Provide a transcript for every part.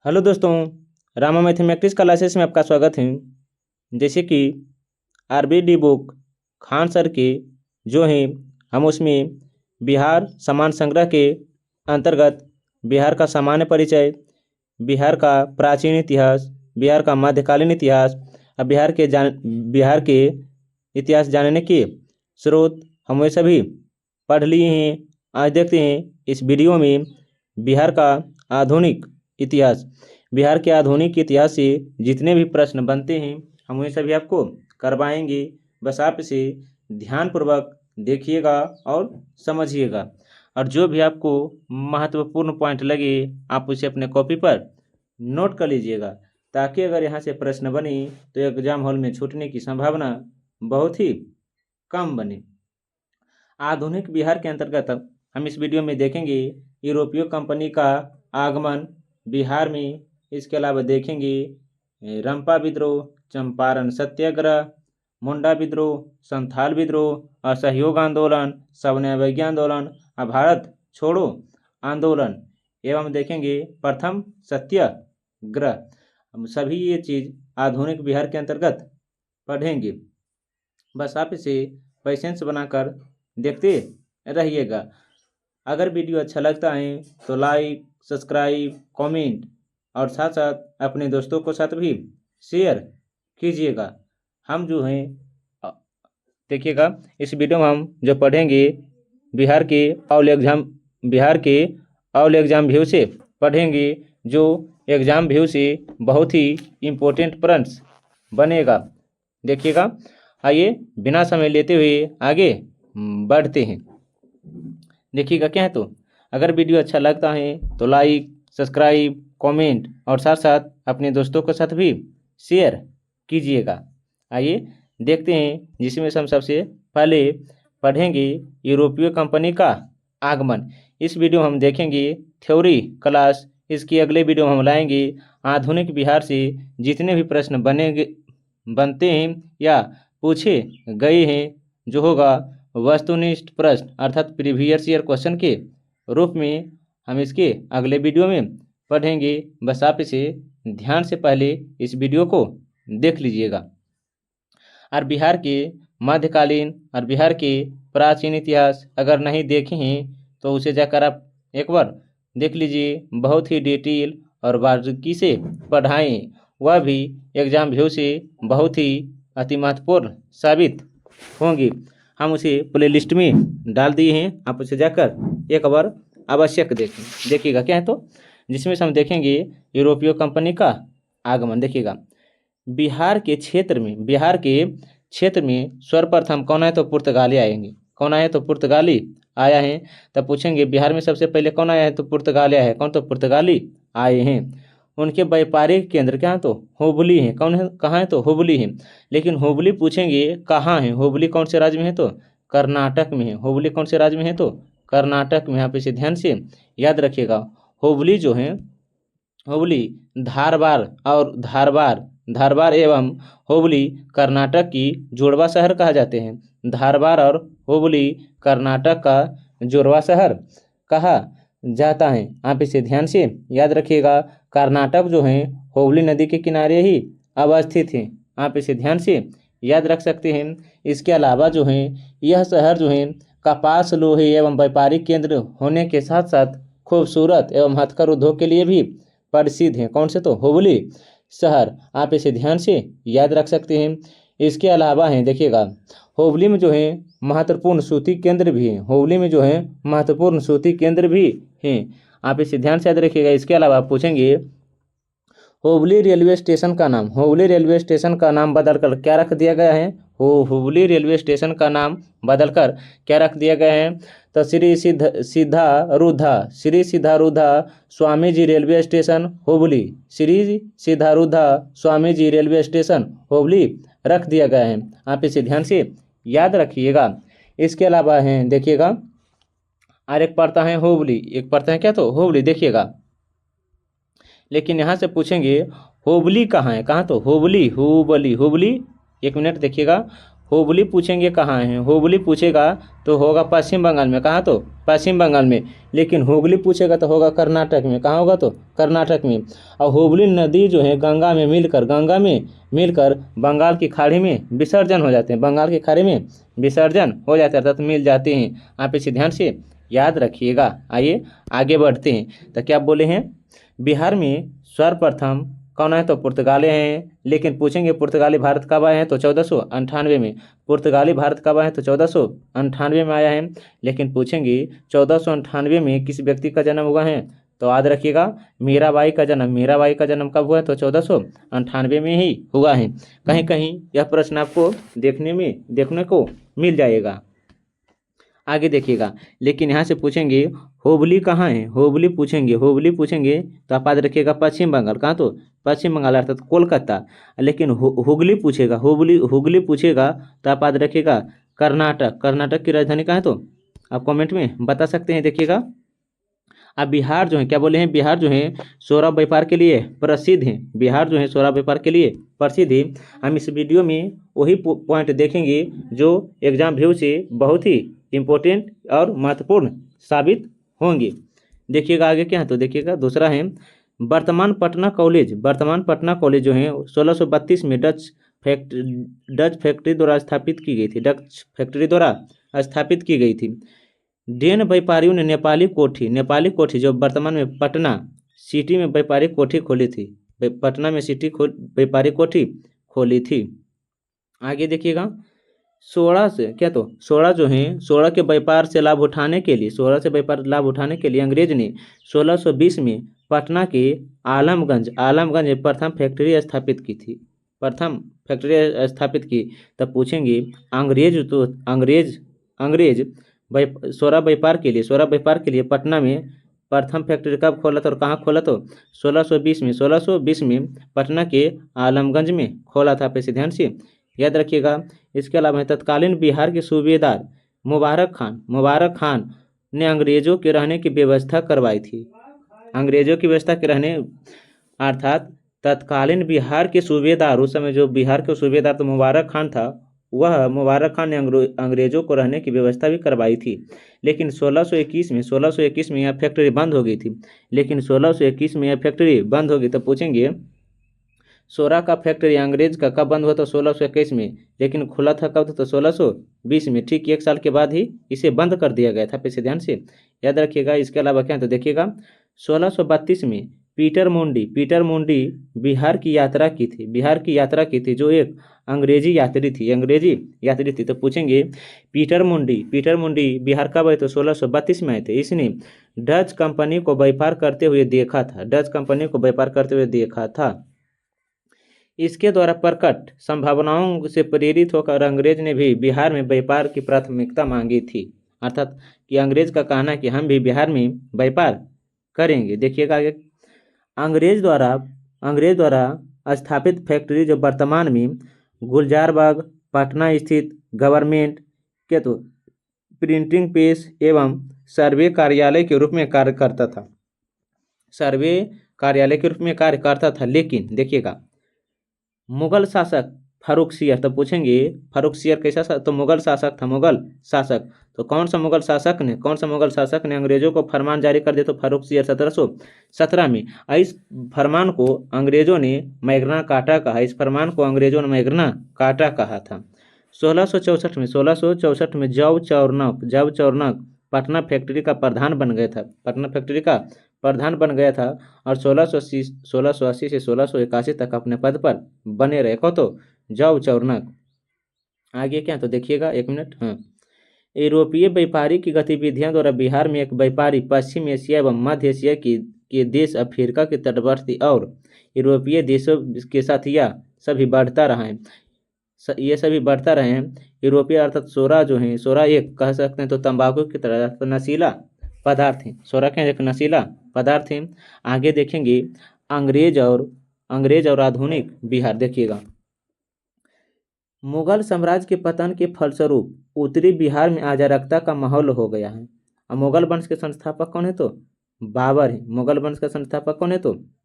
Hello दोस्तों, Rama mathematics classes में आपका स्वागत है। जैसे कि आरबीडी बुक खान सर के जो हैं हम उसमें बिहार समान संग्रह के अंतर्गत बिहार का सामान्य परिचय, बिहार का प्राचीन इतिहास, बिहार का मध्यकालीन इतिहास और बिहार के इतिहास जानने के स्रोत हम वे सभी पढ़ लिए हैं। आज देखते हैं इस वीडियो में बिहार का आधुनिक इतिहास। बिहार के आधुनिक इतिहास से जितने भी प्रश्न बनते हैं हम वे सभी आपको करवाएंगे। बस आप इसे ध्यानपूर्वक देखिएगा और समझिएगा, और जो भी आपको महत्वपूर्ण पॉइंट लगे आप उसे अपने कॉपी पर नोट कर लीजिएगा, ताकि अगर यहाँ से प्रश्न बने तो एग्जाम हॉल में छूटने की संभावना बहुत ही कम बने। आधुनिक बिहार के अंतर्गत हम इस वीडियो में देखेंगे यूरोपीय कंपनी का आगमन बिहार में। इसके अलावा देखेंगे रंपा विद्रोह, चंपारण सत्याग्रह, मुंडा विद्रोह, संथाल विद्रोह, असहयोग आंदोलन, सवर्णावज्ञा आंदोलन और भारत छोड़ो आंदोलन, एवं देखेंगे प्रथम सत्याग्रह। हम सभी ये चीज़ आधुनिक बिहार के अंतर्गत पढ़ेंगे। बस आप इसे पेशेंस बनाकर देखते रहिएगा। अगर वीडियो अच्छा लगता है तो लाइक, सब्सक्राइब, कमेंट और साथ साथ अपने दोस्तों को साथ भी शेयर कीजिएगा। हम जो हैं देखिएगा इस वीडियो में हम जो पढ़ेंगे बिहार के ऑल एग्जाम व्यू से पढ़ेंगे, जो एग्जाम व्यू से बहुत ही इम्पोर्टेंट प्रश्न बनेगा। देखिएगा, आइए बिना समय लेते हुए आगे बढ़ते हैं। देखिएगा क्या है, तो अगर वीडियो अच्छा लगता है तो लाइक, सब्सक्राइब, कमेंट और साथ साथ अपने दोस्तों के साथ भी शेयर कीजिएगा। आइए देखते हैं, जिसमें से हम सबसे पहले पढ़ेंगे यूरोपीय कंपनी का आगमन। इस वीडियो में हम देखेंगे थ्योरी क्लास। इसकी अगले वीडियो में हम लाएंगे आधुनिक बिहार से जितने भी प्रश्न बनते हैं या पूछे गए हैं, जो होगा वस्तुनिष्ठ प्रश्न अर्थात प्रीवियस ईयर क्वेश्चन के रूप में हम इसके अगले वीडियो में पढ़ेंगे। बस आप इसे ध्यान से पहले इस वीडियो को देख लीजिएगा। और बिहार के मध्यकालीन और बिहार के प्राचीन इतिहास अगर नहीं देखे हैं तो उसे जाकर आप एक बार देख लीजिए। बहुत ही डिटेल और बारीकी से पढ़ाएं, वह भी एग्जाम व्यू से बहुत ही अति महत्वपूर्ण साबित होंगी। हम उसे प्लेलिस्ट में डाल दिए हैं, आप उसे जाकर एक बार आवश्यक देखें। देखिएगा क्या है, तो जिसमें से हम देखेंगे यूरोपीय कंपनी का आगमन। देखिएगा बिहार के क्षेत्र में सर्वप्रथम कौन है, तो पुर्तगाली आएंगे। कौन आए, तो पुर्तगाली आया है। तब पूछेंगे बिहार में सबसे पहले कौन आया है, तो पुर्तगाली आया है। कौन, तो पुर्तगाली आए हैं। उनके व्यापारिक केंद्र क्या है, तो हुबली है। कौन है, कहाँ है, तो हुबली है। लेकिन हुबली पूछेंगे कहाँ है, हुबली कौन से राज्य में है, तो कर्नाटक में है। हुबली कौन से राज्य में है, तो कर्नाटक में। आप इसे ध्यान से याद रखिएगा। हुबली जो है, हुबली धारवाड़ एवं हुबली कर्नाटक की जुड़वा शहर कहा जाते हैं। धारवाड़ और हुबली कर्नाटक का जुड़वा शहर कहा जाता है। आप इसे ध्यान से याद रखिएगा। कर्नाटक जो है हुबली नदी के किनारे ही अवस्थित है। आप इसे ध्यान से याद रख सकते हैं। इसके अलावा जो है यह शहर जो है कपास, लोहे एवं व्यापारिक केंद्र होने के साथ साथ खूबसूरत एवं हथकर उद्योग के लिए भी प्रसिद्ध है। कौन से, तो हुबली शहर। आप इसे ध्यान से याद रख सकते हैं। इसके अलावा है, देखिएगा हुबली में जो है महत्वपूर्ण सूती केंद्र भी है। हुबली में जो है महत्वपूर्ण सूती केंद्र भी हैं। आप इसे ध्यान से याद रखिएगा। इसके अलावा पूछेंगे हुबली रेलवे स्टेशन का नाम बदलकर क्या रख दिया गया है। हुबली रेलवे स्टेशन का नाम बदलकर क्या रख दिया गया है, तो Shri सिद्धारूढ़ा Swami ji railway station Hubli. Shri सिद्धारूढ़ा Swami ji railway station Hubli रख दिया गया है। आप इसे ध्यान से याद रखिएगा। इसके अलावा है, देखिएगा और एक पढ़ता है हुबली, एक पढ़ता है क्या, तो हुबली। देखिएगा, लेकिन यहाँ से पूछेंगे हुबली कहाँ है। कहाँ, तो हुबली। एक मिनट देखिएगा, हुबली पूछेंगे कहाँ है, हुबली पूछेगा तो होगा पश्चिम बंगाल में। कहाँ? तो पश्चिम बंगाल में। लेकिन हुगली पूछेगा तो होगा कर्नाटक में। कहाँ होगा? तो कर्नाटक में। और हुबली नदी जो है गंगा में मिलकर बंगाल की खाड़ी में विसर्जन हो जाते हैं, बंगाल की खाड़ी में विसर्जन हो जाते हैं, अर्थात मिल जाते हैं। आप इसे ध्यान से याद रखिएगा। आइए आगे बढ़ते हैं। तो क्या बोले हैं, बिहार में सर्वप्रथम कौन है? तो पुर्तगाली हैं। लेकिन पूछेंगे पुर्तगाली भारत कब आए हैं? तो 1498 में। पुर्तगाली भारत कब आए हैं? तो 1498 में आया है। लेकिन पूछेंगे 1498 में किस व्यक्ति का जन्म हुआ है? तो याद रखिएगा, मीराबाई का जन्म कब हुआ है? तो 1498 में ही हुआ है। कहीं कहीं यह प्रश्न आपको देखने को मिल जाएगा। आगे देखिएगा। लेकिन यहाँ से पूछेंगे हुबली कहाँ है? हुबली पूछेंगे तो आप याद रखिएगा पश्चिम बंगाल। कहाँ? तो पश्चिम बंगाल अर्थात कोलकाता। लेकिन हुगली पूछेगा तो आप याद रखिएगा कर्नाटक की राजधानी कहाँ है? तो आप कमेंट में बता सकते हैं। देखिएगा, अब बिहार जो है, क्या बोले हैं, बिहार जो है सोलह व्यापार के लिए प्रसिद्ध है। बिहार जो है सोलह व्यापार के लिए प्रसिद्ध है। हम इस वीडियो में वही पॉइंट देखेंगे जो एग्जाम व्यू से बहुत ही इम्पोर्टेंट और महत्वपूर्ण साबित होंगे। देखिएगा आगे क्या है, तो देखिएगा दूसरा है वर्तमान पटना कॉलेज जो है 1632 में डच फैक्ट्री द्वारा स्थापित की गई थी। डेन व्यापारियों ने नेपाली कोठी जो वर्तमान में पटना सिटी में व्यापारिक कोठी खोली थी। पटना में व्यापारिक कोठी खोली थी। आगे देखिएगा, सोड़ा जो है सोड़ा के व्यापार से लाभ उठाने के लिए अंग्रेज ने 1620 में पटना के आलमगंज में प्रथम फैक्ट्री स्थापित की। तब पूछेंगे अंग्रेज सोरा व्यापार के लिए पटना में प्रथम फैक्ट्री कब खोला था और कहाँ खोला? तो 1620 में पटना के आलमगंज में खोला था। आप इसे ध्यान से याद रखिएगा। इसके अलावा तत्कालीन बिहार के सूबेदार मुबारक खान ने अंग्रेजों के रहने की व्यवस्था करवाई थी। अर्थात तत्कालीन बिहार के सूबेदार, उस समय जो बिहार के सूबेदार तो मुबारक खान था, वह मुबारक खान ने अंग्रेजों को रहने की व्यवस्था भी करवाई थी। लेकिन 1621 में यह फैक्ट्री बंद हो गई थी। तो पूछेंगे सोरा का फैक्ट्री अंग्रेज का कब बंद हुआ? तो 1621 में। लेकिन खुला था कब? तो 1620 में। ठीक एक साल के बाद ही इसे बंद कर दिया गया था। इसे ध्यान से याद रखिएगा। इसके अलावा क्या, तो देखिएगा 1632 में पीटर मुंडी बिहार की यात्रा की थी जो एक अंग्रेजी यात्री थी। तो पूछेंगे पीटर मुंडी बिहार कब आए? तो 1632 में आए थे। इसने डच कंपनी को व्यापार करते हुए देखा था। इसके द्वारा प्रकट संभावनाओं से प्रेरित होकर अंग्रेज ने भी बिहार में व्यापार की प्राथमिकता मांगी थी। अर्थात कि अंग्रेज का कहना है कि हम भी बिहार में व्यापार करेंगे। देखिएगा आगे, अंग्रेज द्वारा स्थापित फैक्ट्री जो वर्तमान में गुलजारबाग पटना स्थित गवर्नमेंट के तो प्रिंटिंग प्रेस एवं सर्वे कार्यालय के रूप में कार्य करता था। लेकिन देखिएगा, मुगल शासक फर्रुखसियर, तो पूछेंगे फर्रुखसियर कैसा तो मुगल शासक था। तो कौन सा मुगल शासक ने अंग्रेजों को फरमान जारी कर दिया? तो फर्रुखसियर 1717 में। इस फरमान को अंग्रेजों ने मैग्ना कार्टा कहा था। 1664 में जॉब चौरनक पटना फैक्ट्री का प्रधान बन गया था और 1680 से 1681 तक अपने पद पर बने रहे। को तो जॉब चौरनक। आगे क्या, तो देखिएगा एक मिनट। हाँ, यूरोपीय व्यापारी की गतिविधियों द्वारा बिहार में एक व्यापारी पश्चिम एशिया एवं मध्य एशिया के देश, अफ्रीका के तटवर्ती और यूरोपीय देशों के साथ यह सभी बढ़ता रहे हैं। यूरोपीय अर्थात सोरा एक कह सकते हैं तो तंबाकू की तरह नशीला पदार्थ है। सोरा क्या एक नशीला पदार्थ है। आगे देखेंगे अंग्रेज और आधुनिक बिहार। देखिएगा, मुगल साम्राज्य के पतन के फलस्वरूप उत्तरी बिहार में अराजकता का माहौल हो गया है। अब मुगल वंश के संस्थापक कौन है? तो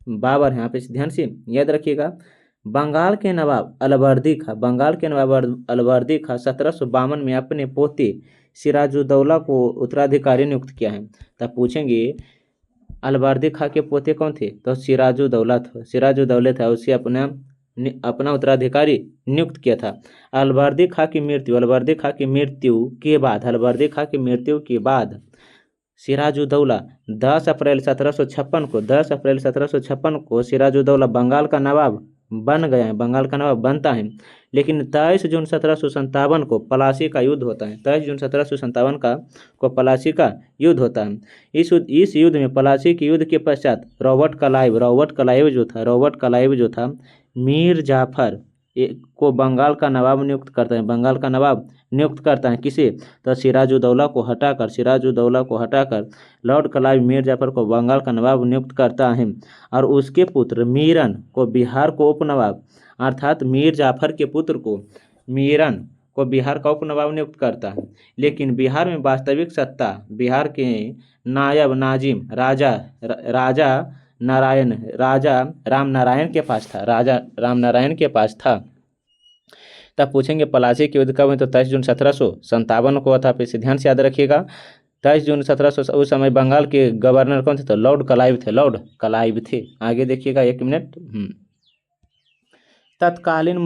बाबर है। आप इस ध्यान से याद रखिएगा। बंगाल के नवाब अलवर्दी खां, बंगाल के नवाब अलवर्दी खां 1752 में अपने पोते सिराजुद्दौला को उत्तराधिकारी नियुक्त किया है। तब पूछेंगे अलवर्दी खां के पोते कौन थे, तो सिराजुद्दौला था, सिराजुद्दौला था, उसे अपना उत्तराधिकारी नियुक्त किया था। अलवर्दी खां की मृत्यु, अलवर्दी खां की मृत्यु के बाद, अलवर्दी खां की मृत्यु के बाद सिराजुद्दौला 10 अप्रैल 1756 को, 10 अप्रैल 1756 को सिराजुद्दौला बंगाल का नवाब बन गया है, बंगाल का नवाब बनता है। लेकिन 23 जून 1757 को प्लासी का युद्ध होता है, 23 जून 1757 को प्लासी का युद्ध होता है। इस युद्ध में, प्लासी के युद्ध के पश्चात रॉबर्ट क्लाइव जो था मीर जाफर को बंगाल का नवाब नियुक्त करता है, बंगाल का नवाब नियुक्त करता है। किसे, तो सिराजुद्दौला को हटाकर लॉर्ड क्लाइव मीर जाफर को बंगाल का नवाब नियुक्त करता है और उसके पुत्र मीरन को बिहार को उपनवाब, अर्थात मीर जाफर के पुत्र को मीरन को बिहार का उपनवाब नियुक्त करता है। लेकिन बिहार में वास्तविक सत्ता बिहार के नायब नाजिम राजा राम नारायण के पास था, राजा राम नारायण के पास था। तब पूछेंगे प्लासी के युद्ध कब हुई, तो 23 जून 1757 को था। फिर से ध्यान से याद रखिएगा, 23 जून 1700, उस समय बंगाल के गवर्नर कौन थे, तो लॉर्ड क्लाइव थे। आगे देखिएगा 1 मिनट। तत्कालीन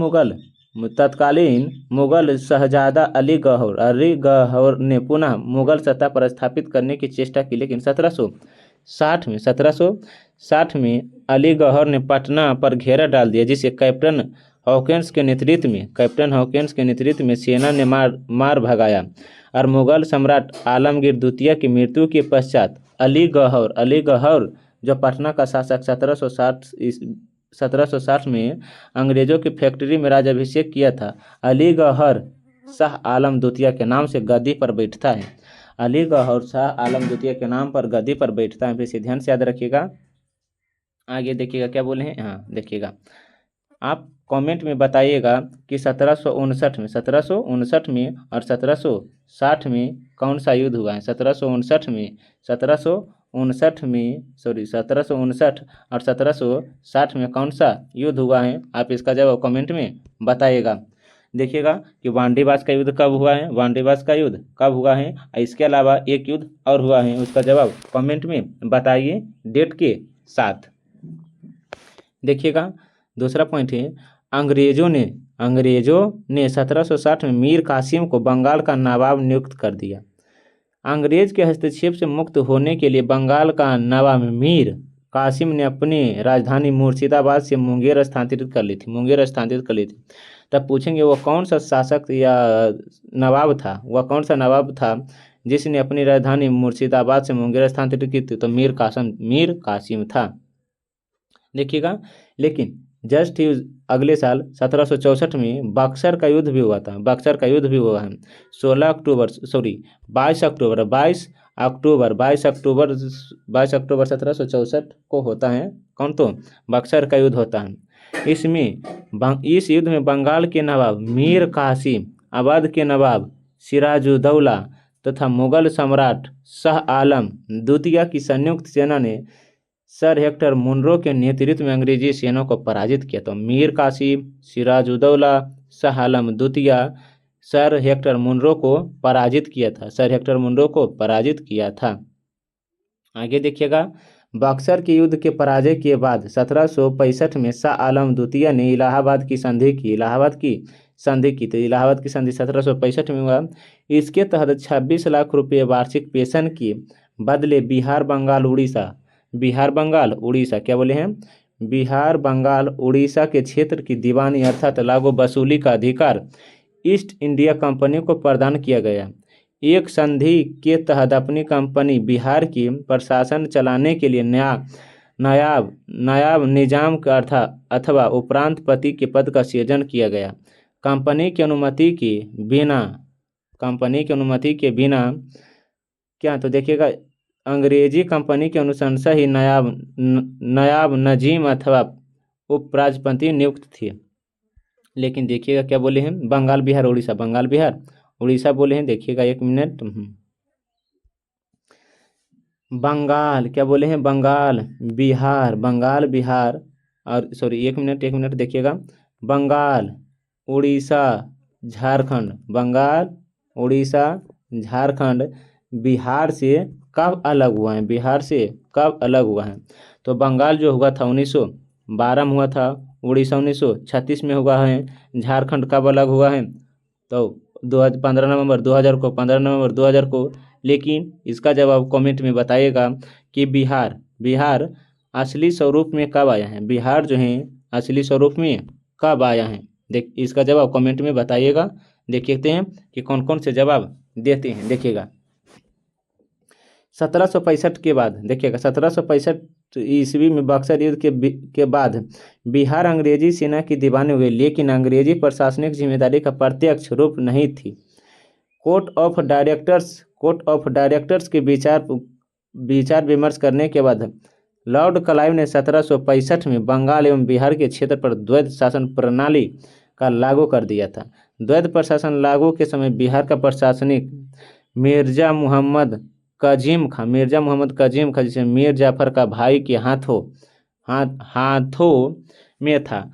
मुगल शहजादा अली गौहर ने पुनः मुगल सत्ता पर स्थापित करने की चेष्टा की, लेकिन 1760 में अली गौहर ने पटना पर घेरा डाल दिया, जिसे कैप्टन हॉकिंस के नेतृत्व में सेना ने मार भगाया और मुगल सम्राट आलमगीर द्वितीय की मृत्यु के पश्चात अली गौहर जो पटना का शासक 1760 में अंग्रेजों की फैक्ट्री में राजाभिषेक किया था, अली गौहर शाह आलम द्वितीय के नाम से गद्दी पर बैठता है, अली गौहर शाह आलम द्वितीय के नाम पर गद्दी पर बैठता है। फिर ध्यान से याद रखिएगा। आगे देखिएगा क्या बोले हैं, हाँ देखिएगा, आप कमेंट में बताइएगा कि 1759 में और 1760 में कौन सा युद्ध हुआ है। 1759 और 1760 में कौन सा युद्ध हुआ है, आप इसका जवाब कमेंट में बताइएगा। देखिएगा कि वांडीबास का युद्ध कब हुआ है, इसके अलावा एक युद्ध और हुआ है, उसका जवाब कमेंट में बताइए डेट के साथ। देखिएगा दूसरा पॉइंट है, अंग्रेजों ने 1760 में मीर कासिम को बंगाल का नवाब नियुक्त कर दिया। अंग्रेज के हस्तक्षेप से मुक्त होने के लिए बंगाल का नवाब मीर कासिम ने अपनी राजधानी मुर्शिदाबाद से मुंगेर स्थानांतरित कर ली थी। तब पूछेंगे वह कौन सा शासक या नवाब था, जिसने अपनी राजधानी मुर्शिदाबाद से मुंगेर स्थानांतरित की थी, तो मीर कासिम था। देखिएगा, लेकिन जस्ट ही अगले साल 1764 में बक्सर का युद्ध भी हुआ था, 22 अक्टूबर 1764 को होता है, कौन, तो बक्सर का युद्ध होता है। इस युद्ध में बंगाल के नवाब मीर कासिम, अवध के नवाब सिराजुद्दौला तथा मुगल सम्राट शाह आलम द्वितीय की संयुक्त सेना ने सर हेक्टर मुनरो के नेतृत्व में अंग्रेजी सेना को पराजित किया। तो मीर कासिम, सिराजुद्दौला, शाह आलम द्वितीय सर हेक्टर मुनरो को पराजित किया था। आगे देखिएगा, बक्सर के युद्ध के पराजय के बाद 1765 में शाह आलम द्वितीय ने इलाहाबाद की संधि की, तो इलाहाबाद की संधि 1765 में हुआ। इसके तहत 26 लाख रुपये वार्षिक पेंशन के बदले बिहार बंगाल उड़ीसा क्या बोले हैं, बिहार बंगाल उड़ीसा के क्षेत्र की दीवानी अर्थात लागू वसूली का अधिकार ईस्ट इंडिया कंपनी को प्रदान किया गया। एक संधि के तहत अपनी कंपनी बिहार की प्रशासन चलाने के लिए नायाब निजाम का अथवा उपरांतपति के पद का सृजन किया गया। कंपनी की अनुमति के बिना क्या, तो देखिएगा अंग्रेजी कंपनी के अनुशंसा ही नायाब नजीम अथवा उपराजपति नियुक्त थे। लेकिन देखिएगा क्या बोले हैं, बंगाल बिहार उड़ीसा बोले हैं। देखिएगा 1 मिनट, बंगाल क्या बोले हैं, बंगाल बिहार और सॉरी एक मिनट देखिएगा, बंगाल, उड़ीसा, झारखंड, बंगाल, उड़ीसा, झारखंड बिहार से कब अलग हुआ है, बिहार से कब अलग हुआ है? तो बंगाल जो हुआ था 1912 में हुआ था, उड़ीसा 1936 में हुआ है, झारखंड कब अलग हुआ है? तो 15 नवंबर 2000 को। लेकिन इसका जवाब कमेंट में बताइएगा कि बिहार असली स्वरूप में कब आया है, बिहार जो है असली स्वरूप में कब आया है? देख इसका जवाब कमेंट में बताइएगा। देखते हैं कि कौन कौन से जवाब देते हैं। देखिएगा 1765 के बाद, देखिएगा 1765 ईस्वी में बक्सर युद्ध के बाद बिहार अंग्रेजी सेना की दीवानी हुई, लेकिन अंग्रेजी प्रशासनिक जिम्मेदारी का प्रत्यक्ष रूप नहीं थी। कोर्ट ऑफ डायरेक्टर्स के विचार विमर्श करने के बाद लॉर्ड क्लाइव ने 1765 में बंगाल एवं बिहार के क्षेत्र पर द्वैध शासन प्रणाली का लागू कर दिया था। द्वैध प्रशासन लागू के समय बिहार का प्रशासनिक मिर्जा मोहम्मद कजीम खां जिसे मीर जाफर का भाई के हाथों में था।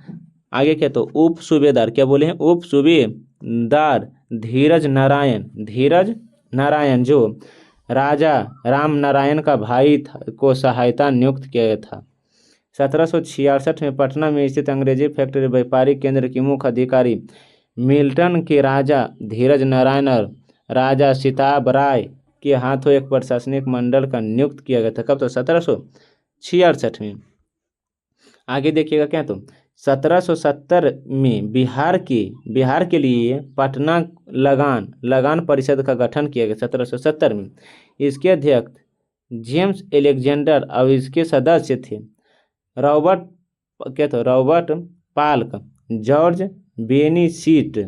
आगे क्या, तो उप सूबेदार, क्या बोले हैं, उप सूबेदार धीरज नारायण जो राजा राम नारायण का भाई था को सहायता नियुक्त किया गया था। 1766 में पटना में स्थित अंग्रेजी फैक्ट्री व्यापारिक केंद्र के मुख्य अधिकारी मिल्टन के राजा धीरज नारायण और राजा सिताब राय के हाथों एक प्रशासनिक मंडल का नियुक्त किया गया था। कब? तो 1766 में। आगे देखिएगा क्या, तो 1770 में बिहार के लिए पटना लगान परिषद का गठन किया गया 1770 में। इसके अध्यक्ष जेम्स एलेक्जेंडर और इसके सदस्य थे रॉबर्ट पाल्क, जॉर्ज बेनीसीट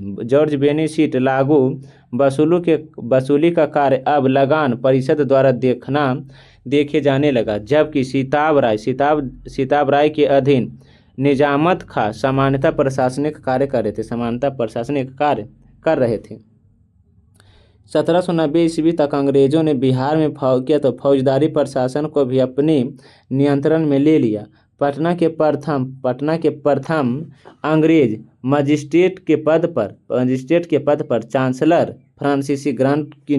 लागू वसूली का कार्य अब लगान परिषद द्वारा देखे जाने लगा, जबकि सिताब राय के अधीन निजामत खां सामान्यतः प्रशासनिक कार्य कर रहे थे। 1790 ईस्वी तक अंग्रेजों ने बिहार में फौजदारी प्रशासन को भी अपने नियंत्रण में ले लिया। पटना के प्रथम अंग्रेज मजिस्ट्रेट के पद पर चांसलर फ्रांसिस ग्रांट की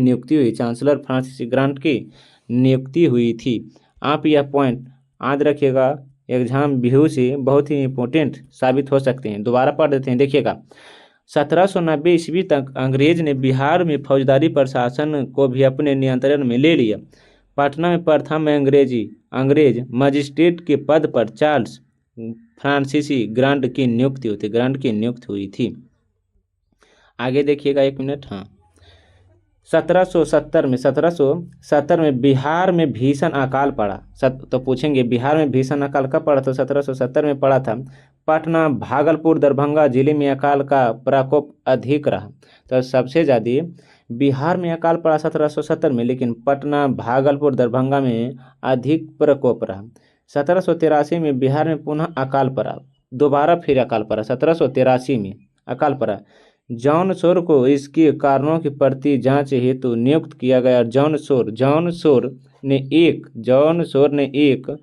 नियुक्ति हुई थी। आप यह पॉइंट याद रखिएगा, एग्जाम व्यू से बहुत ही इम्पोर्टेंट साबित हो सकते हैं। दोबारा पढ़ देते हैं, देखिएगा 1790 ईस्वी तक अंग्रेज ने बिहार में फौजदारी प्रशासन को भी अपने नियंत्रण में ले लिया। पटना में प्रथम अंग्रेज मजिस्ट्रेट के पद पर चार्ल्स फ्रांसिस ग्रांट की नियुक्ति हुई थी। आगे देखिएगा, एक मिनट, हाँ। 1770 में बिहार में भीषण अकाल पड़ा। तो पूछेंगे बिहार में भीषण अकाल कब पड़ा? तो 1770 में पड़ा था। पटना, भागलपुर, दरभंगा जिले में अकाल का प्रकोप अधिक रहा। तो सबसे ज़्यादा बिहार में अकाल पड़ा 1770 में, लेकिन पटना, भागलपुर, दरभंगा में अधिक प्रकोप रहा। 1783 में बिहार में पुनः अकाल पड़ा, दोबारा फिर अकाल पड़ा। 1783 में अकाल पड़ा। जॉन शोर को इसके कारणों की प्रति जांच हेतु नियुक्त किया गया। जॉन शोर ने एक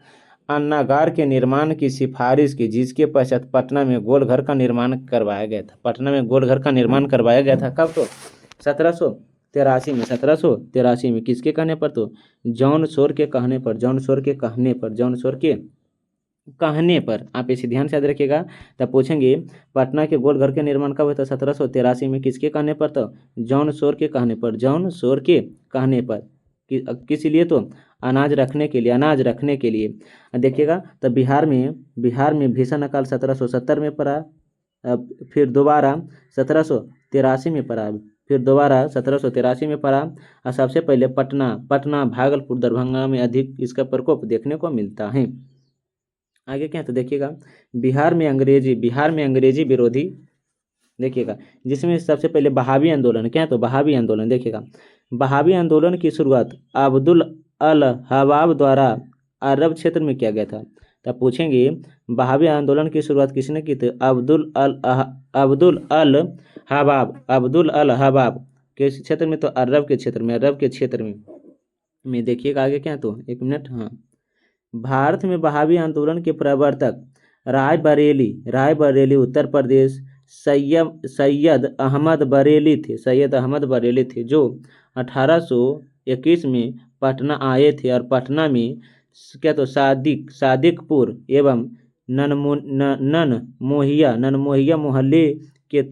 अन्नागार के निर्माण की सिफारिश की, जिसके पश्चात पटना में गोलघर का निर्माण करवाया गया था। कब? तो 1783 में किसके कहने पर? तो जॉन शोर के कहने पर आप इसे ध्यान से याद रखिएगा। तब पूछेंगे पटना के गोलघर के निर्माण कब हुआ था? 1783 में। किसके कहने पर? तो जॉन शोर के कहने पर। किस लिए? तो अनाज रखने के लिए। देखिएगा, तो बिहार में भीषण अकाल 1770 में पड़ा, फिर दोबारा 1783 में पड़ा, फिर दोबारा 1783 में पड़ा, और सबसे पहले पटना, भागलपुर, दरभंगा में अधिक इसका प्रकोप देखने को मिलता है। आगे क्या है? तो देखिएगा बिहार में अंग्रेजी विरोधी, देखिएगा, जिसमें सबसे पहले बहावी आंदोलन। क्या है? तो बहावी आंदोलन। देखिएगा, बहावी आंदोलन की शुरुआत अब्दुल अल हवाब द्वारा अरब क्षेत्र में किया गया था। तब पूछेंगे बहावी आंदोलन की शुरुआत किसने की थी? अब्दुल अल हवाब के क्षेत्र में, तो अरब के क्षेत्र में। देखिएगा आगे क्या है? तो एक मिनट, हाँ। भारत में बहावी आंदोलन के प्रवर्तक रायबरेली उत्तर प्रदेश सैयद अहमद बरेली थे जो 1821 में पटना आए थे और पटना में क्या तो सादिकपुर एवं ननमोहिया मोहल्ले के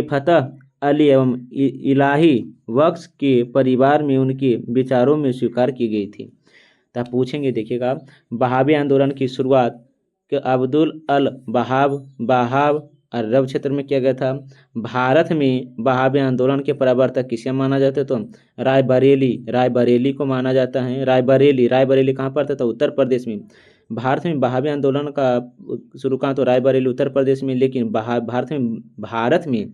फतह अली एवं इलाही बख्श के परिवार में उनके विचारों में स्वीकार की गई थी। तो आप पूछेंगे, देखिएगा, बहावी आंदोलन की शुरुआत अब्दुल अल बहाव अरब क्षेत्र में किया गया था। भारत में बहावी आंदोलन के प्रवर्तक किसे माना जाता है? तो रायबरेली को माना जाता है। रायबरेली कहाँ पर था? तो उत्तर प्रदेश में। भारत में बहावी आंदोलन का शुरू कहाँ? तो रायबरेली उत्तर प्रदेश में। लेकिन भारत में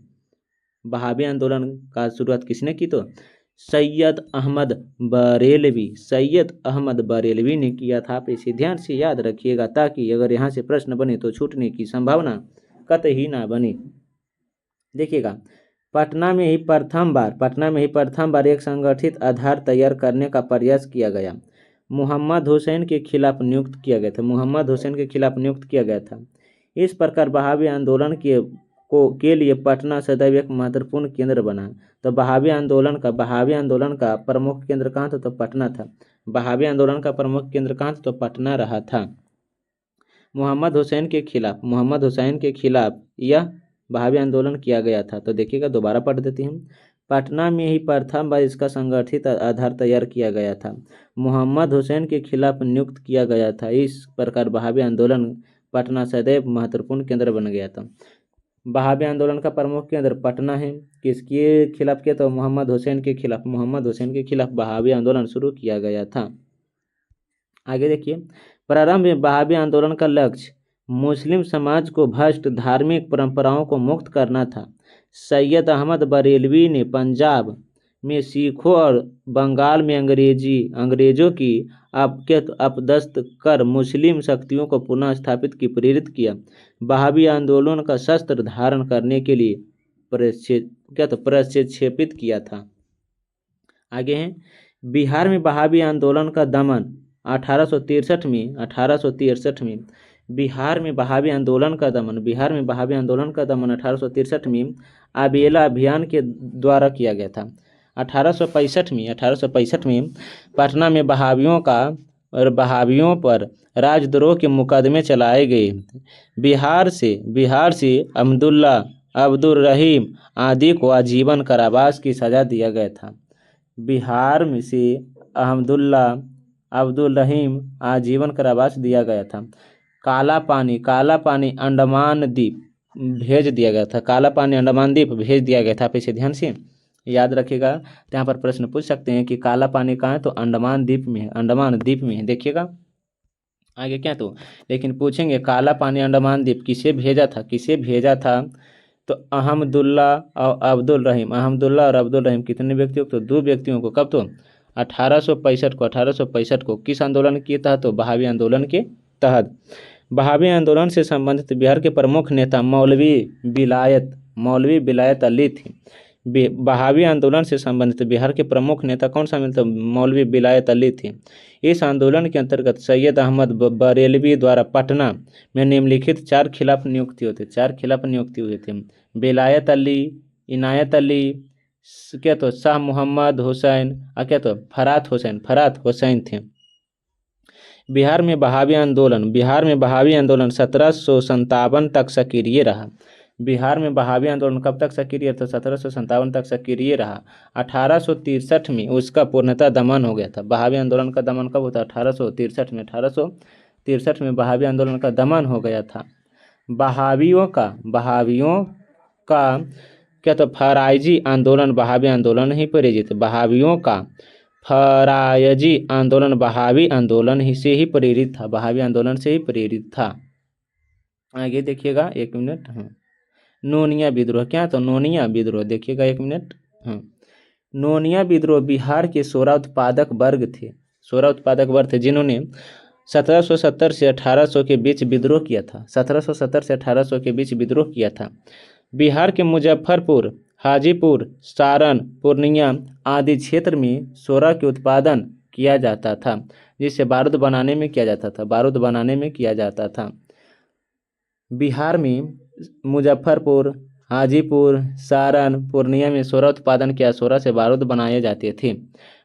बहावी आंदोलन का शुरुआत किसने की? तो सैयद अहमद बरेलवी ने किया था। आप इसे ध्यान से याद रखिएगा ताकि अगर यहाँ से प्रश्न बने तो छूटने की संभावना कतई ना बने। देखिएगा, पटना में ही प्रथम बार एक संगठित आधार तैयार करने का प्रयास किया गया। मोहम्मद हुसैन के खिलाफ नियुक्त किया गया था। इस प्रकार बहावी आंदोलन के लिए पटना सदैव एक महत्वपूर्ण केंद्र बना। तो बहावी आंदोलन का प्रमुख केंद्र कहाँ था? तो पटना था। बहावी आंदोलन का प्रमुख केंद्र कहाँ था? तो पटना रहा था। मोहम्मद हुसैन के खिलाफ यह बहावी आंदोलन किया गया था। तो देखिएगा, दोबारा पढ़ देते हैं। पटना में ही प्रथम बार इसका संगठित आधार तैयार किया गया था। मोहम्मद हुसैन के खिलाफ नियुक्त किया गया था। इस प्रकार बहावी आंदोलन पटना सदैव महत्वपूर्ण केंद्र बन गया था। बहावी आंदोलन का प्रमुख केंद्र पटना है। किसके खिलाफ किया? तो मोहम्मद हुसैन के खिलाफ बहावी आंदोलन शुरू किया गया था। आगे देखिए, प्रारंभ में बहावी आंदोलन का लक्ष्य मुस्लिम समाज को भ्रष्ट धार्मिक परंपराओं को मुक्त करना था। सैयद अहमद बरेलवी ने पंजाब में सिखों और बंगाल में अंग्रेजों की अपदस्थ कर मुस्लिम शक्तियों को पुनः स्थापित की प्रेरित किया। बहावी आंदोलन का शस्त्र धारण करने के लिए प्रक्षेपित किया था। आगे हैं, बिहार में बहावी आंदोलन का दमन 1863 में। बिहार में बहावी आंदोलन का दमन 1863 में आबेला अभियान के द्वारा किया गया था। 1865 में पटना में बहावियों पर राजद्रोह के मुकदमे चलाए गए। बिहार से अब्दुल रहीम आदि को आजीवन कारावास की सजा दिया गया था। बिहार में से अब्दुल रहीम आजीवन कारावास दिया गया था। काला पानी अंडमान द्वीप भेज दिया गया था। आप इसे ध्यान से याद रखिएगा। तो यहाँ पर प्रश्न पूछ सकते हैं कि काला पानी कहाँ है? तो अंडमान द्वीप में है। देखिएगा आगे क्या, तो लेकिन पूछेंगे काला पानी अंडमान द्वीप किसे भेजा था? तो अहमदुल्ला और अब्दुल रहीम कितने व्यक्तियों को? तो 2 व्यक्तियों को। कब? तो 1865 को। किस आंदोलन के तहत? तो बहावी आंदोलन के तहत। बहावी आंदोलन से संबंधित बिहार के प्रमुख नेता मौलवी विलायत अली थे। बहावी आंदोलन से संबंधित बिहार के प्रमुख नेता कौन शामिल थे? मौलवी विलायत अली थे। इस आंदोलन के अंतर्गत सैयद अहमद बरेलवी द्वारा पटना में निम्नलिखित 4 खिलाफ नियुक्ति हुए थे। विलायत अली, इनायत अली, क्या तो शाह मोहम्मद हुसैन और क्या तो फरात हुसैन थे। बिहार में बहावी आंदोलन 1757 तक सक्रिय रहा। बिहार में बहावी आंदोलन कब तक सक्रिय था? 1757 तक सक्रिय रहा। 1863 में उसका पूर्णतः दमन हो गया था। बहावी आंदोलन का दमन कब होता? 1863 में बहावी आंदोलन का दमन हो गया था। बहावियों का क्या तो फराइजी आंदोलन बहावी आंदोलन ही प्रेरित। बहावियों का फराइजी आंदोलन बहावी आंदोलन ही से ही प्रेरित था। आगे देखिएगा, 1 मिनट। नोनिया विद्रोह क्या? तो नोनिया विद्रोह देखिएगा, 1 मिनट। नोनिया विद्रोह बिहार के 16 उत्पादक वर्ग थे जिन्होंने 1770 से 1800 के बीच विद्रोह किया था। बिहार के मुजफ्फरपुर, हाजीपुर, सारण, पूर्णिया आदि क्षेत्र में सोरा के उत्पादन किया जाता था, जिससे बारूद बनाने में किया जाता था। बिहार में मुजफ्फरपुर, हाजीपुर, सारण, पूर्णिया में सोरा उत्पादन किया, सोरा से बारूद बनाए जाते थे।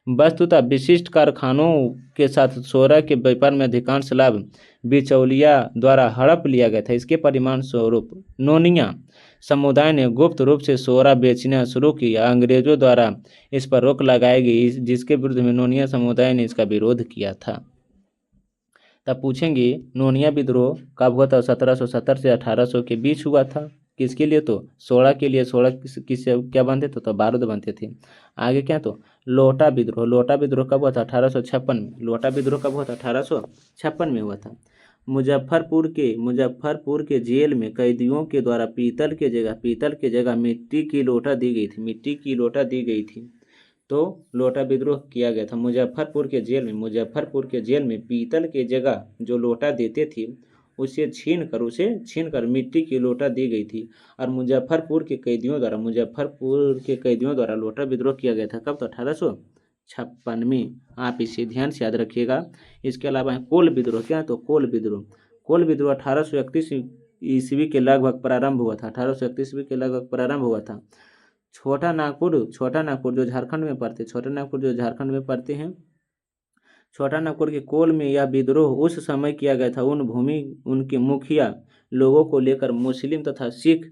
वस्तुतः विशिष्ट कारखानों के साथ सोरा के व्यापार में अधिकांश लाभ बिचौलिया द्वारा हड़प लिया गया था। इसके परिणाम स्वरूप नोनिया समुदाय ने गुप्त रूप से सोरा बेचना शुरू किया। अंग्रेजों द्वारा इस पर रोक लगाई गई, जिसके विरुद्ध में नोनिया समुदाय ने इसका विरोध किया था। तब पूछेंगे नोनिया विद्रोह कब हुआ था? 1770 से 1800 के बीच हुआ था। किसके लिए? तो सोरा के लिए। सोरा किससे क्या बनते थे? तो बारूद बनते थे। आगे क्या? तो लोटा विद्रोह। लोटा विद्रोह कब हुआ था? 1856 में। लोटा विद्रोह कब हुआ था? 1856 में हुआ था। मुजफ्फरपुर के जेल में कैदियों के द्वारा पीतल के जगह मिट्टी की लोटा दी गई थी। मिट्टी की लोटा दी गई थी, तो लोटा विद्रोह किया गया था। मुजफ्फरपुर के जेल में पीतल के जगह जो लोटा देते थे उसे छीन कर मिट्टी की लोटा दी गई थी। और मुजफ्फरपुर के कैदियों द्वारा लोटा विद्रोह किया गया था। कब? तो 1856 में। आप इसे ध्यान से याद रखिएगा। इसके अलावा है कोल विद्रोह। क्या? तो कोल विद्रोह 1831 ईस्वी के लगभग प्रारंभ हुआ था। 1831 ईस्वी के लगभग प्रारंभ हुआ था। छोटा नागपुर जो झारखंड में पड़ते हैं, छोटा नागपुर के कोल में यह विद्रोह उस समय किया गया था। उनके मुखिया लोगों को लेकर मुस्लिम तथा सिख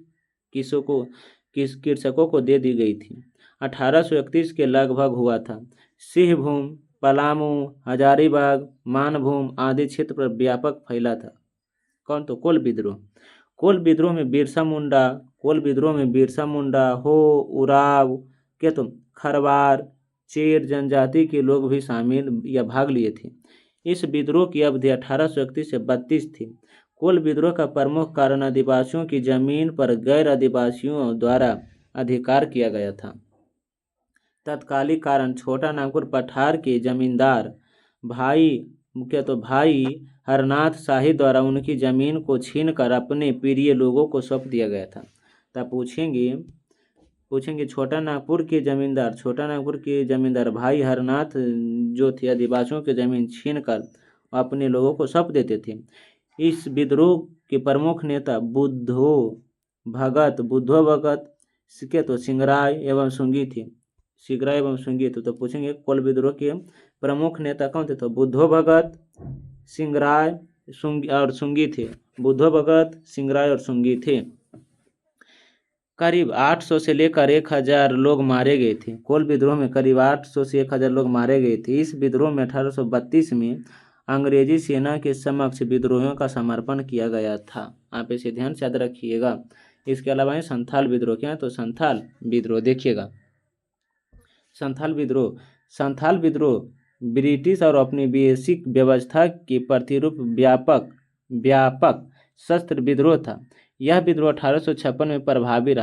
कृषकों को दे दी गई थी। 1831 के लगभग हुआ था। सिंहभूम, पलामू, हजारीबाग, मानभूम आदि क्षेत्र पर व्यापक फैला था। कौन? तो कोल विद्रोह में बिरसा मुंडा, हो, उराव, क्या? तो खरवार, चेर जनजाति के लोग भी शामिल या भाग लिए थे। इस विद्रोह की अवधि 1831 से 32 थी। कोल विद्रोह का प्रमुख कारण आदिवासियों की जमीन पर गैर आदिवासियों द्वारा अधिकार किया गया था। तत्कालिक कारण छोटा नागपुर पठार के जमींदार भाई हरनाथ शाही द्वारा उनकी जमीन को छीनकर अपने प्रिय लोगों को सौंप दिया गया था। तब पूछेंगे छोटा नागपुर के जमींदार भाई हरनाथ जो थे आदिवासियों की जमीन छीनकर अपने लोगों को सौंप देते थे। इस विद्रोह के प्रमुख नेता बुद्धो भगत के तो सिंगराय एवं सुंगी थे। तो पूछेंगे कोल विद्रोह के प्रमुख नेता कौन थे? तो बुद्धो भगत, सिंगराय और सुंगी थे। बुद्धो भगत, सिंगराय और सुंगी थे। करीब 800 से लेकर 1000 लोग मारे गए थे। कोल विद्रोह में करीब 800 से 1000 लोग मारे गए थे। इस विद्रोह में 1832 में अंग्रेजी सेना के समक्ष विद्रोहियों का समर्पण किया गया था। आप इसे ध्यान से याद रखिएगा। इसके अलावा संथाल विद्रोह। क्या? तो संथाल विद्रोह देखिएगा। संथाल विद्रोह ब्रिटिश और अपनी बेसिक व्यवस्था के प्रतिरूप व्यापक शस्त्र विद्रोह था। यह विद्रोह 1856 में प्रभावी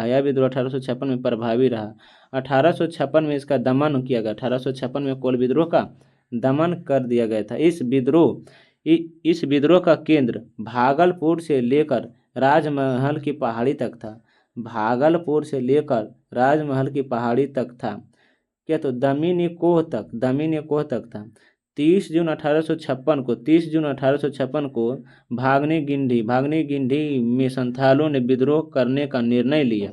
रहा। 1856 में इसका दमन किया गया। 1856 में कोल विद्रोह का दमन कर दिया गया था। इस विद्रोह का केंद्र भागलपुर से लेकर राजमहल की पहाड़ी तक था। क्या? तो दमीनी कोह तक था। 30 जून 1856 को भागनी गिंडी में संथालों ने विद्रोह करने का निर्णय लिया।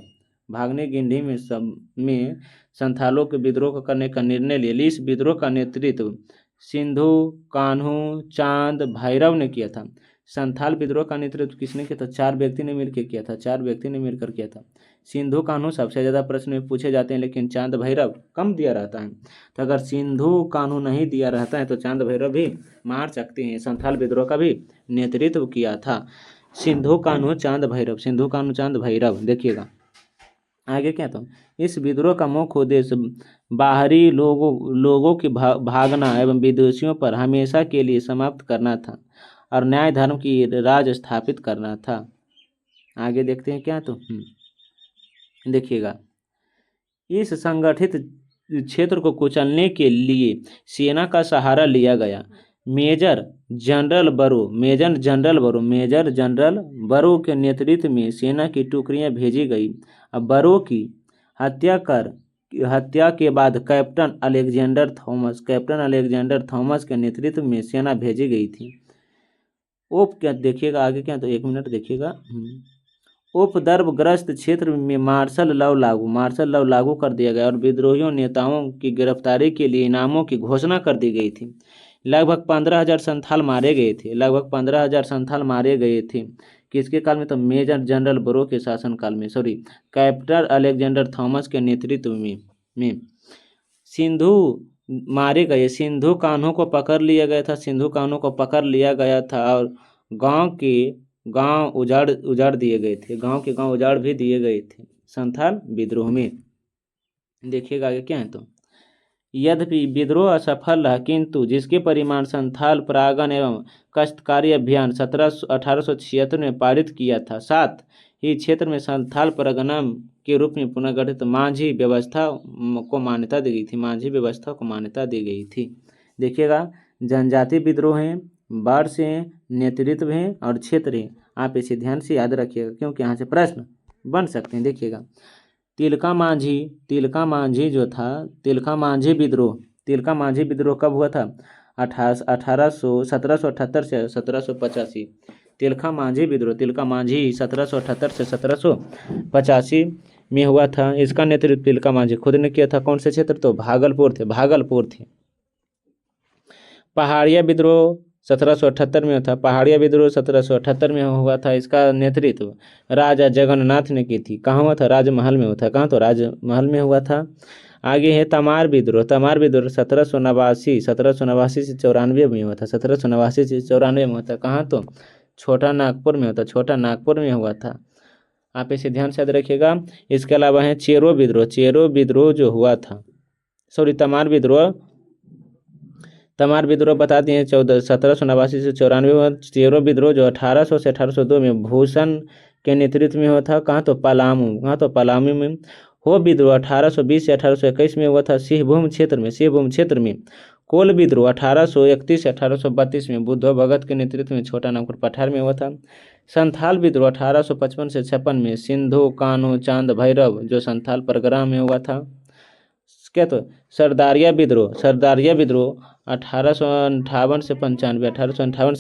इस विद्रोह का नेतृत्व सिंधु कान्हू चांद भैरव ने किया था। संथाल विद्रोह का नेतृत्व किसने किया था? 4 व्यक्ति ने मिलकर किया था। सिंधु कान्हू सबसे ज्यादा प्रश्न में पूछे जाते हैं, लेकिन चांद भैरव कम दिया रहता है। तो अगर सिंधु कान्हू नहीं दिया रहता है तो चांद भैरव भी मार सकते हैं। संथाल विद्रोह का भी नेतृत्व किया था सिंधु कान्हू चांद भैरव। देखिएगा आगे क्या था। इस विद्रोह का मुख्य उद्देश्य बाहरी लोगों की भागना एवं विदेशियों पर हमेशा के लिए समाप्त करना था और न्याय धर्म की राज स्थापित करना था। आगे देखते हैं क्या। तो देखिएगा, इस संगठित क्षेत्र को कुचलने के लिए सेना का सहारा लिया गया। मेजर जनरल बरो के नेतृत्व में सेना की टुकड़ियां भेजी गई। अब बरो की हत्या के बाद कैप्टन अलेक्जेंडर थॉमस के नेतृत्व में सेना भेजी गई थी। उप क्या देखिएगा आगे क्या, तो 1 मिनट देखिएगा। उपद्रवग्रस्त क्षेत्र में मार्शल लॉ लागू कर दिया गया और विद्रोहियों नेताओं की गिरफ्तारी के लिए इनामों की घोषणा कर दी गई थी। लगभग 15,000 संथाल मारे गए थे, लगभग 15,000 संथाल मारे गए थे। किसके काल में, तो मेजर जनरल ब्रो के शासनकाल में, सॉरी, कैप्टन अलेक्जेंडर थॉमस के नेतृत्व में सिंधु मारे गए। सिंधु कान्हों को पकड़ लिया गया था, सिंधु कान्हों को पकड़ लिया गया था और गांव उजाड़ दिए गए थे, गांव उजाड़ भी दिए गए थे संथाल विद्रोह में। देखिएगा आगे क्या है, तो यद्यपि विद्रोह असफल रहा, किंतु जिसके परिमाण संथाल परागण एवं काश्तकारी अभियान 1876 में पारित किया था, साथ ही क्षेत्र में संथाल परगना के रूप में पुनर्गठित मांझी व्यवस्था को मान्यता दी गई थी, मांझी व्यवस्था को मान्यता दी गई थी। देखिएगा, जनजाति विद्रोह हैं, बाढ़ से हैं, नेतृत्व हैं और क्षेत्र हैं। आप इसे ध्यान से याद रखिएगा क्योंकि यहाँ से प्रश्न बन सकते हैं। देखिएगा, तिलका मांझी जो था, तिलका मांझी विद्रोह कब हुआ था, 1778 से 1785। तिलका मांझी 1778 से 1785 में हुआ था। इसका नेतृत्व तिलका मांझी खुद ने किया था। कौन से क्षेत्र, तो भागलपुर थे। पहाड़िया विद्रोह 1778 में था, पहाड़िया विद्रोह 1778 में हुआ था। इसका नेतृत्व राजा जगन्नाथ ने की थी। कहाँ हुआ था, राजमहल में हुआ था। कहाँ, तो राजमहल में हुआ था। आगे है तमार विद्रोह 1789 से 94 में हुआ था, 1789 से 94 में हुआ था। कहाँ, तो छोटा नागपुर में हुआ था। आप इसे ध्यान से याद रखिएगा। इसके अलावा है चेरो विद्रोह जो हुआ था, सॉरी तमार विद्रोह बता दिए 1789 से 94 में। चेरो विद्रोह जो 1800 से 1802 में भूषण के नेतृत्व में हुआ था। कहाँ, तो पलामू में। हो विद्रोह 1820 से 1821 में हुआ था सिंहभूम क्षेत्र में। कोल विद्रोह 1831 से 1832 में बुद्धो भगत के नेतृत्व में छोटा नागपुर पठार में हुआ था। संथाल विद्रोह 1855 से 56 में सिंधु कान्हू चांद भैरव जो संथाल परगना में हुआ था। क्या, तो सरदारिया विद्रोह 1858 से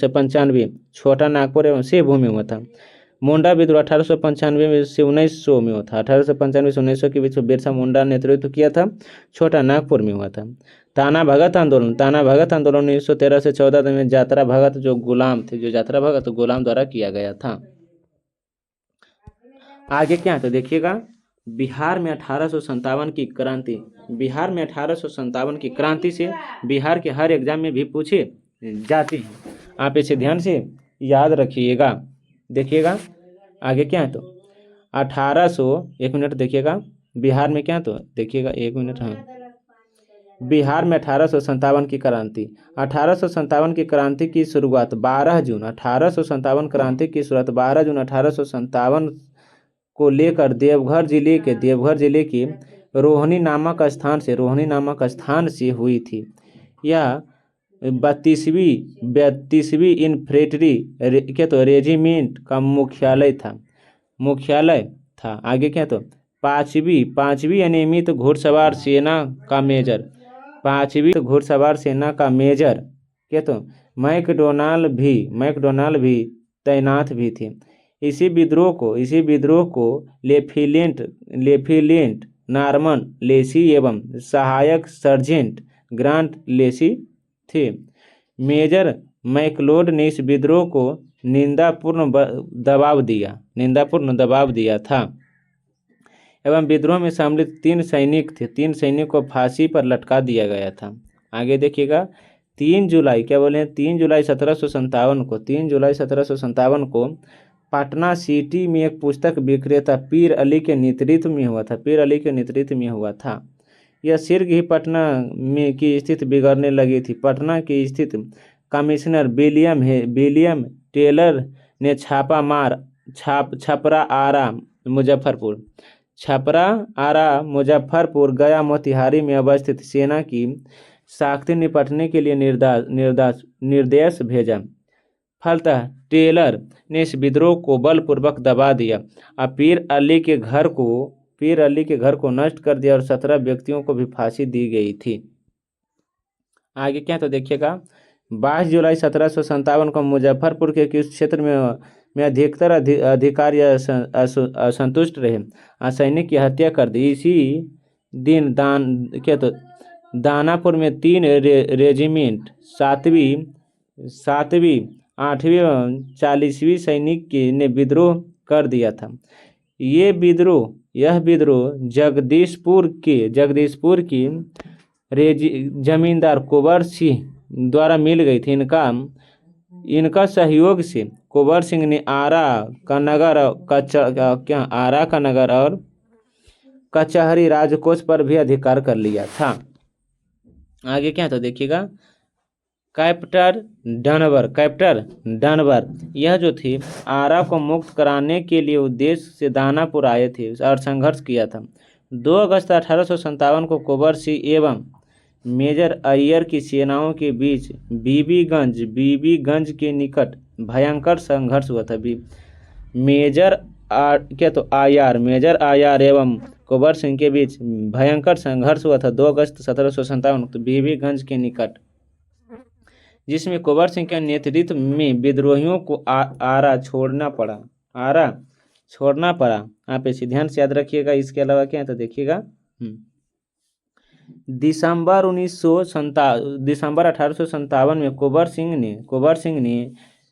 95 छोटा नागपुर एवं सिंहभूम में हुआ था। मुंडा विद्रोह 1895 से 1900 में हुआ था। 1895 से 1900 के बीच में बिरसा मुंडा ने नेतृत्व किया था, छोटा नागपुर में हुआ था। ताना भगत आंदोलन 1913 से 14 में यात्रा भगत जो गुलाम द्वारा किया गया था। आगे क्या है, तो देखिएगा, बिहार में 1857 की क्रांति। से बिहार के हर एग्जाम में भी पूछे जाते हैं। आप इसे ध्यान से याद रखिएगा। देखिएगा आगे क्या है, तो 1 मिनट देखिएगा। बिहार में क्या, तो देखिएगा 1 मिनट। हाँ, बिहार में 1857 की क्रांति। 1857 की क्रांति की शुरुआत 12 जून 1857 को लेकर देवघर जिले के रोहिणी नामक स्थान से हुई थी। यह 32वीं इन्फेंट्री रेजिमेंट का मुख्यालय था। आगे क्या, तो पांचवी अनियमित घुड़सवार सेना का मेजर क्या, तो मैकडोनाल्ड भी तैनात भी थे। इसी विद्रोह को लेफ्टिनेंट नॉर्मन लेसी एवं सहायक सर्जेंट ग्रांट लेसी थे। मेजर मैकलोड ने इस विद्रोह को निंदापूर्ण दबाव दिया था एवं विद्रोह में सम्मिलित 3 सैनिक थे। 3 सैनिक को फांसी पर लटका दिया गया था। आगे देखिएगा, 3 जुलाई 1757 को पटना सिटी में एक पुस्तक विक्रेता पीर अली के नेतृत्व में हुआ था। यह शीघ्र ही पटना में की स्थिति बिगड़ने लगी थी। पटना की स्थित कमिश्नर विलियम टेलर ने छपरा आरा मुजफ्फरपुर गया मोतिहारी में अवस्थित सेना की साख्ती निपटने के लिए निर्देश भेजा। फलतः टेलर ने इस विद्रोह को बलपूर्वक दबा दिया और पीर अली के घर को नष्ट कर दिया और 17 व्यक्तियों को भी फांसी दी गई थी। आगे क्या, तो देखिएगा, 22 जुलाई 1757 को मुजफ्फरपुर के किस क्षेत्र में अधिकतर अधिकारी असंतुष्ट रहे, सैनिक की हत्या कर दी। इसी दिन दानापुर में 3 रेजिमेंट 7वीं 8वीं एवं 40वीं सैनिक ने विद्रोह कर दिया था। यह विद्रोह जगदीशपुर की जमींदार कुंवर सिंह द्वारा मिल गई थी। इनका सहयोग से कुंवर सिंह ने आरा का नगर और कचहरी राजकोष पर भी अधिकार कर लिया था। आगे क्या तो देखिएगा, कैप्टन डनवर यह जो थी आरा को मुक्त कराने के लिए उद्देश्य से दानापुर आए थे और संघर्ष किया था। 2 अगस्त 1857 को कुंवर सिंह एवं मेजर अय्यर की सेनाओं के बीच बीबीगंज के निकट भयंकर संघर्ष हुआ था। मेजर आयार एवं कुंवर सिंह के बीच भयंकर संघर्ष हुआ था 2 अगस्त 1757 को बीबीगंज के निकट, जिसमें कुंवर सिंह के नेतृत्व में विद्रोहियों को आरा छोड़ना पड़ा। आप इसे ध्यान से याद रखिएगा। इसके अलावा क्या है तो देखिएगा, दिसंबर 1857 में कुंवर सिंह ने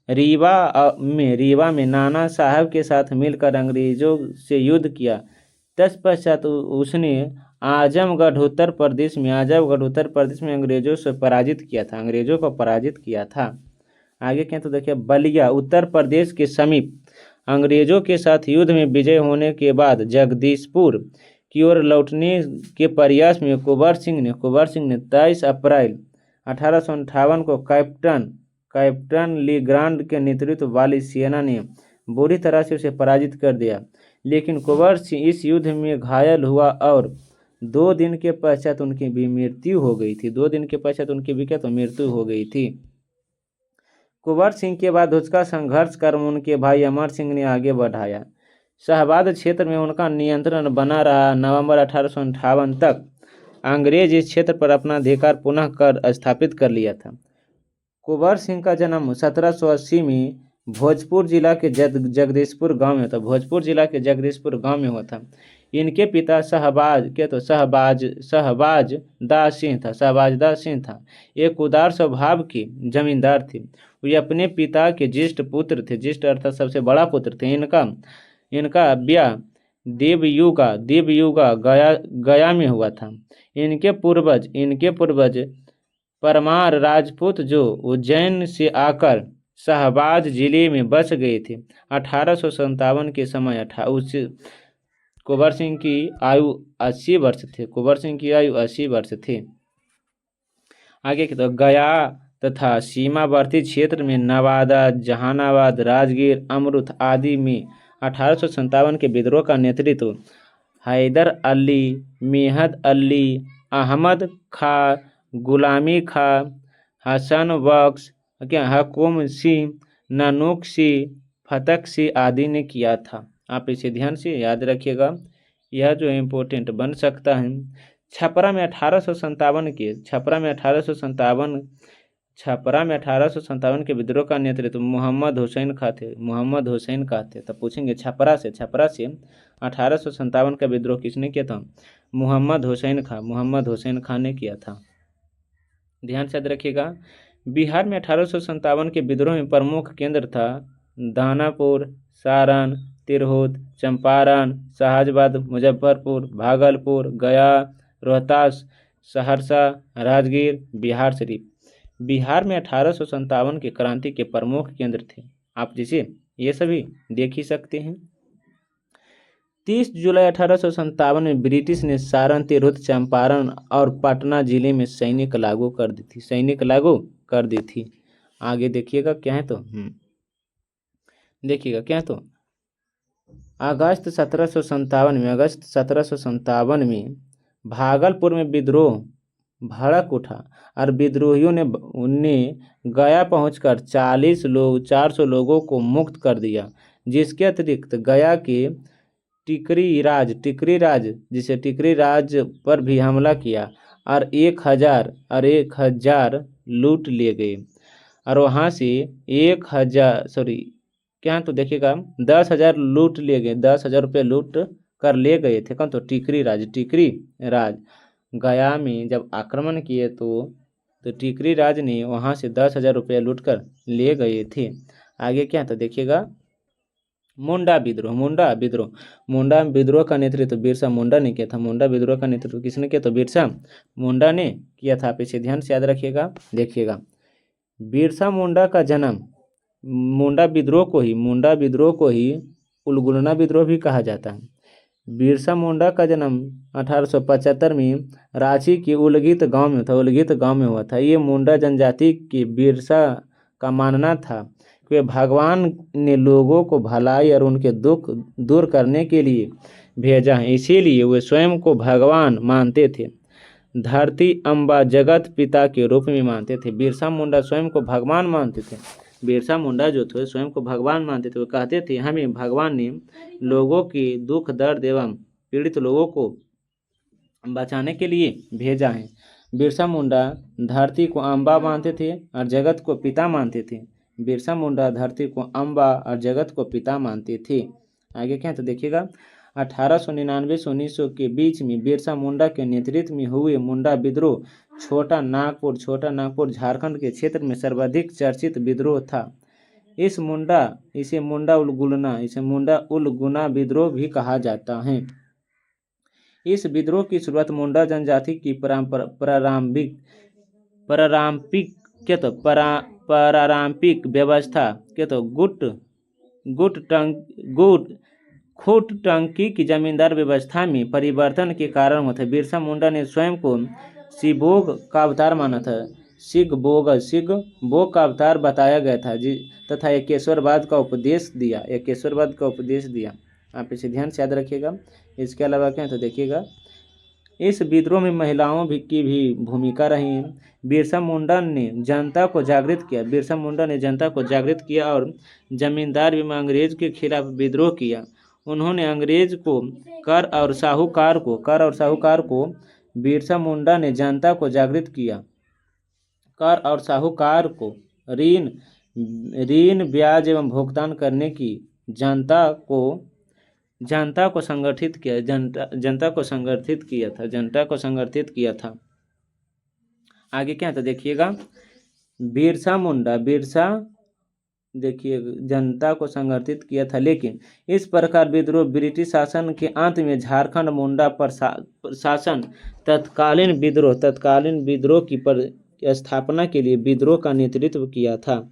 रीवा में नाना साहब के साथ मिलकर अंग्रेजों से युद्ध किया। तत्पश्चात उसने आजमगढ़ उत्तर प्रदेश में अंग्रेजों को पराजित किया था। आगे क्या तो देखिए, बलिया उत्तर प्रदेश के समीप अंग्रेजों के साथ युद्ध में विजय होने के बाद जगदीशपुर की ओर लौटने के प्रयास में कुंवर सिंह ने 23 अप्रैल 1858 को कैप्टन लीग्रांड के नेतृत्व वाली सेना ने बुरी तरह से उसे पराजित कर दिया। लेकिन कुंवर सिंह इस युद्ध में घायल हुआ और 2 दिन के पश्चात उनकी भी मृत्यु हो गई थी। कुंवर सिंह के बाद उसका संघर्ष कर्म उनके भाई अमर सिंह ने आगे बढ़ाया। शाहबाद क्षेत्र में उनका नियंत्रण बना रहा। नवंबर 1858 तक अंग्रेज इस क्षेत्र पर अपना अधिकार पुनः स्थापित कर लिया था। कुंवर सिंह का जन्म 1780 में भोजपुर जिला के जगदीशपुर गांव में हुआ था। इनके पिता शहबाज दास सिंह था। एक उदार स्वभाव के जमींदार थे। वे अपने पिता के ज्येष्ठ पुत्र थे, ज्येष्ठ अर्थात सबसे बड़ा पुत्र थे। इनका ब्याह देवयुगा गया में हुआ था। इनके पूर्वज परमार राजपूत जो उज्जैन से आकर शाहबाद जिले में बस गए थे। 1857 के समय कुंवर सिंह की आयु 80 वर्ष थे। आगे की तो गया तथा सीमावर्ती क्षेत्र में नवादा, जहानाबाद, राजगीर, अमरुथ आदि में 1857 के विद्रोह का नेतृत्व हैदर अली, मेहद अली, अहमद खां, गुलामी खां, हसन बख्श, हकुम सिंह, नानुक सिंह, फतक सिंह आदि ने किया था। आप इसे ध्यान से याद रखिएगा, यह जो इम्पोर्टेंट बन सकता है। छपरा में 1857 के विद्रोह का नेतृत्व मोहम्मद हुसैन खां थे। तब पूछेंगे छपरा से 1857 का विद्रोह किसने किया था? मोहम्मद हुसैन खां ने किया था। ध्यान से याद रखिएगा। बिहार में 1857 के विद्रोह में प्रमुख केंद्र था दानापुर, सारण, तिरहुत, चंपारण, शाहजाबाद, मुजफ्फरपुर, भागलपुर, गया, रोहतास, सहरसा, राजगीर, बिहार शरीफ। बिहार में 1857 के क्रांति के प्रमुख केंद्र थे। आप जिसे ये सभी देख ही सकते हैं। 30 जुलाई 1857 में ब्रिटिश ने सारण, तिरहुत, चंपारण और पटना जिले में सैनिक लागू कर दी थी। आगे देखिएगा क्या है तो अगस्त 1757 में भागलपुर में विद्रोह भड़क उठा और विद्रोहियों ने गया पहुंचकर 400 लोगों को मुक्त कर दिया। जिसके अतिरिक्त गया के टिकरी राज पर भी हमला किया और 1000 लूट लिए गए। और वहाँ से 1,000 क्या तो देखिएगा 10,000 लूट ले गए, 10,000 रुपये लूट कर ले गए थे। कौन? तो टिकरी राज गया में जब आक्रमण किए तो टिकरी राज ने वहाँ से 10,000 रुपये लूट कर ले गए थे। आगे क्या था देखिएगा, मुंडा विद्रोह का नेतृत्व बिरसा मुंडा ने किया था। मुंडा विद्रोह का नेतृत्व किसने किया? तो बिरसा मुंडा ने किया था। आप इसे ध्यान से याद रखिएगा। देखिएगा, बिरसा मुंडा का जन्म, मुंडा विद्रोह को ही उलगुलना विद्रोह भी कहा जाता है। बिरसा मुंडा का जन्म 1875 में रांची के उलगित गांव में हुआ था। ये मुंडा जनजाति के बिरसा का मानना था कि भगवान ने लोगों को भलाई और उनके दुख दूर करने के लिए भेजा है, इसीलिए वे स्वयं को भगवान मानते थे, धरती अम्बा जगत पिता के रूप में मानते थे। बिरसा मुंडा स्वयं को भगवान मानते थे। बिरसा मुंडा जो थे स्वयं को भगवान मानते थे। वो कहते थे हमें भगवान ने लोगों की दुख दर्द एवं पीड़ित लोगों को बचाने के लिए भेजा है। बिरसा मुंडा धरती को अम्बा मानते थे और जगत को पिता मानते थे। बिरसा मुंडा धरती को अम्बा और जगत को पिता मानते थे। आगे क्या तो देखिएगा, 1899 से 1900 के बीच में बिरसा मुंडा के नेतृत्व में हुए मुंडा विद्रोह छोटा नागपुर झारखंड के क्षेत्र में सर्वाधिक चर्चित विद्रोह था। इसे मुंडा उलगुना विद्रोह भी कहा जाता है। इस विद्रोह की शुरुआत मुंडा जनजाति की पारंपरिक व्यवस्था के तो खूट टंकी की जमींदार व्यवस्था में परिवर्तन के कारण हुआ था। बिरसा मुंडा ने स्वयं को सिबोग का अवतार माना था। सिगबोग का अवतार बताया गया था तथा एकेश्वरवाद का उपदेश दिया। आप इसे ध्यान से याद रखिएगा। इसके अलावा क्या तो देखिएगा, इस विद्रोह में महिलाओं की भी भूमिका रही। बिरसा मुंडा ने जनता को जागृत किया और जमींदार एवं अंग्रेज के खिलाफ विद्रोह किया। उन्होंने अंग्रेज को कर और साहूकार को बिरसा मुंडा ने जनता को जागृत किया। कर और साहूकार को ऋण ब्याज एवं भुगतान करने की जनता को संगठित किया था। आगे क्या था देखिएगा, बिरसा देखिए जनता को संगठित किया था। लेकिन इस प्रकार विद्रोह ब्रिटिश शासन के अंत में झारखंड मुंडा प्रशासन तत्कालीन विद्रोह की स्थापना के लिए विद्रोह का नेतृत्व किया था।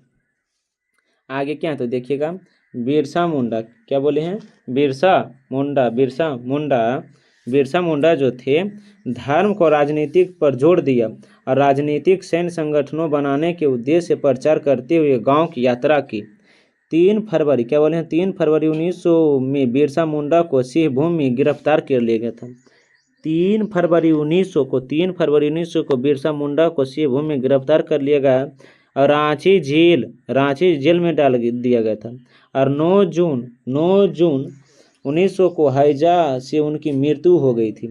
आगे क्या तो देखिएगा, बिरसा मुंडा क्या बोले हैं, बिरसा मुंडा जो थे धर्म को राजनीतिक पर जोर दिया और राजनीतिक सैन्य संगठनों बनाने के उद्देश्य से प्रचार करते हुए गांव की यात्रा की। 3 फरवरी 1900 में बिरसा मुंडा को सिंहभूम में गिरफ्तार कर लिया गया था। 3 फरवरी 1900 को बिरसा मुंडा को सिंहभूम में गिरफ्तार कर लिया गया और रांची जेल में डाल दिया गया था। और 9 जून 1900 को हैजा से उनकी मृत्यु हो गई थी।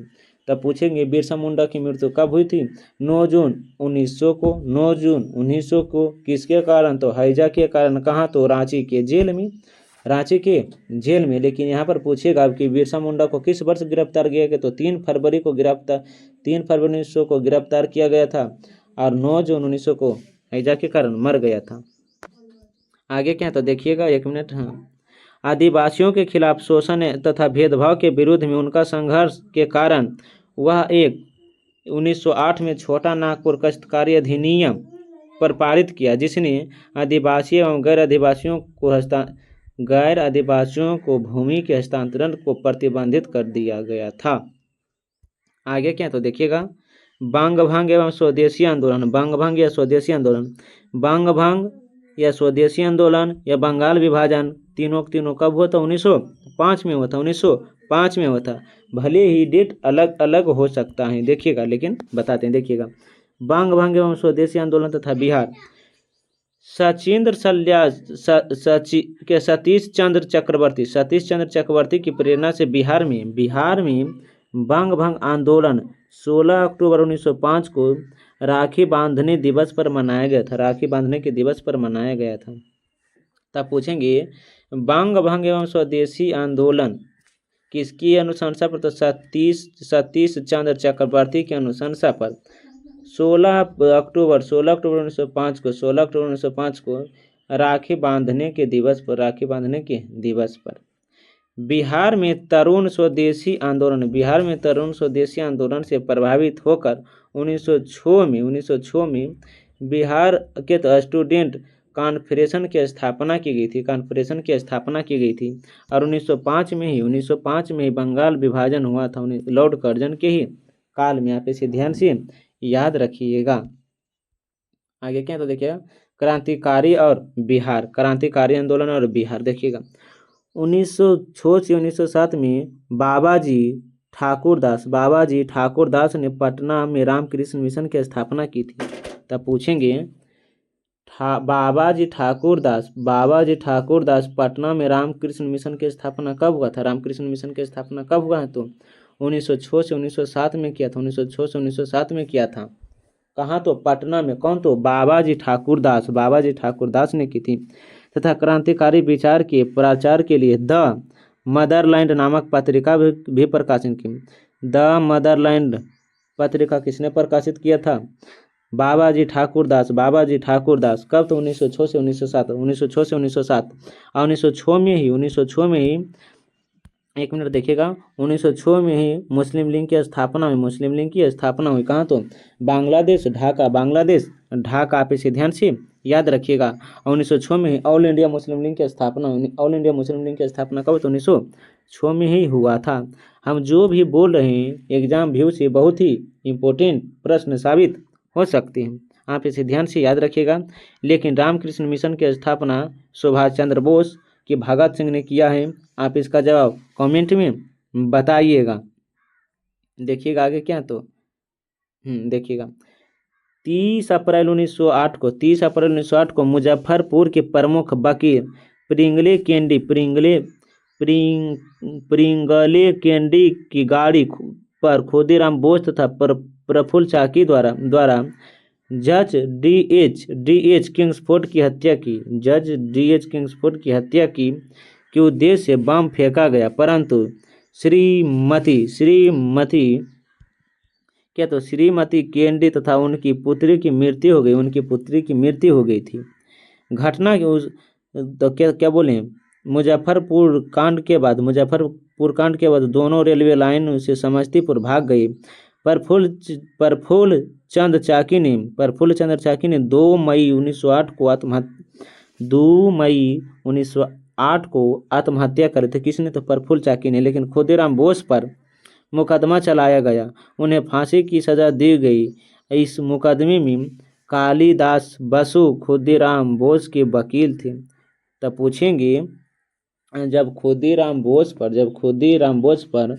तब पूछेंगे बिरसा मुंडा की मृत्यु कब हुई थी? 9 जून 1900 को किसके कारण? तो हैजा के कारण। कहाँ? तो रांची के जेल में। लेकिन यहाँ पर पूछेगा कि बिरसा मुंडा को किस वर्ष गिरफ्तार किया गया? तो 3 फरवरी 1900 को गिरफ्तार किया गया था और 9 जून 1900 को हैजा के कारण मर गया था। आगे क्या? तो देखिएगा 1 मिनट। हाँ, आदिवासियों के खिलाफ शोषण तथा भेदभाव के विरुद्ध में उनका संघर्ष के कारण वह 1908 में छोटा नागपुर काश्तकारी अधिनियम पर पारित किया, जिसने आदिवासी एवं गैर आदिवासियों को भूमि के हस्तांतरण को प्रतिबंधित कर दिया गया था। आगे क्या? तो देखिएगा बंग भंग या स्वदेशी आंदोलन या बंगाल विभाजन तीनों कब हुआ था? 1905 में हुआ था। भले ही डेट अलग अलग हो सकता है, देखिएगा, लेकिन बताते हैं। देखिएगा, बंग भंग एवं स्वदेशी आंदोलन तथा बिहार, सतीश चंद्र चक्रवर्ती की प्रेरणा से बिहार में बंग भंग आंदोलन 16 अक्टूबर 1905 को राखी बांधने दिवस पर मनाया गया था? राखी बांधने के दिवस पर मनाया गया था। तब पूछेंगे बंग भंग एवं स्वदेशी आंदोलन किसकी अनुशंसा पर? तो सतीश चंद्र चक्रवर्ती की अनुशंसा पर 16 अक्टूबर 1905 को 16 अक्टूबर 1905 को राखी बांधने के दिवस पर बिहार में तरुण स्वदेशी आंदोलन से प्रभावित होकर 1906 में बिहार के स्टूडेंट कॉन्फ्रेंशन की स्थापना की गई थी और 1905 में ही बंगाल विभाजन हुआ था लॉर्ड कर्जन के ही काल में। आप इसे ध्यान से याद रखिएगा। आगे क्या तो देखिएगा क्रांतिकारी आंदोलन और बिहार देखिएगा 1906 से 1907 में बाबाजी ठाकुरदास ने पटना में रामकृष्ण मिशन की स्थापना की थी। तब पूछेंगे बाबाजी ठाकुरदास पटना में रामकृष्ण मिशन की स्थापना कब हुआ था? रामकृष्ण मिशन की स्थापना कब हुआ है? तो 1906 से 1907 में किया था। 1906 से 1907 में किया था। कहाँ? तो पटना में। कौन? तो बाबाजी ठाकुरदास ने की थी। तथा क्रांतिकारी विचार के प्रचार के लिए द मदरलैंड नामक पत्रिका भी प्रकाशित की। द मदरलैंड पत्रिका किसने प्रकाशित किया था? बाबाजी ठाकुरदास। कब? तो 1906 से 1907 और 1906 में ही एक मिनट देखिएगा 1906 में ही मुस्लिम लीग की स्थापना हुई। कहाँ? तो बांग्लादेश ढाका। आप इसे ध्यान से याद रखिएगा। 1906 में ही ऑल इंडिया मुस्लिम लीग की स्थापना कब? तो 1906 में ही हुआ था। हम जो भी बोल रहे हैं एग्जाम व्यू से बहुत ही इम्पोर्टेंट प्रश्न साबित हो सकते हैं। आप इसे ध्यान से याद रखिएगा। लेकिन रामकृष्ण मिशन की स्थापना सुभाष चंद्र बोस कि भगत सिंह ने किया है? आप इसका जवाब कमेंट में बताइएगा। देखिएगा आगे क्या तो देखिएगा 30 अप्रैल 1908 को मुजफ्फरपुर के प्रमुख वकील प्रिंगले कैंडी की गाड़ी पर खुदीराम बोस तथा प्रफुल्ल चाकी द्वारा जज डी.एच. किंग्सफोर्ड की हत्या की के उद्देश्य से बम फेंका गया, परंतु श्रीमती कैंडी तथा उनकी पुत्री की मृत्यु हो गई थी। घटना के तो क्या बोले मुजफ्फरपुर कांड के बाद दोनों रेलवे लाइन से समस्तीपुर भाग गई। प्रफुल्ल चंद्र चाकी ने 2 मई 1908 को आत्महत्या करे थे। किसने? तो प्रफुल्ल चाकी ने। लेकिन खुदीराम बोस पर मुकदमा चलाया गया, उन्हें फांसी की सजा दी गई। इस मुकदमे में कालिदास बसु खुदीराम बोस के वकील थे। तब पूछेंगे जब खुदीराम बोस पर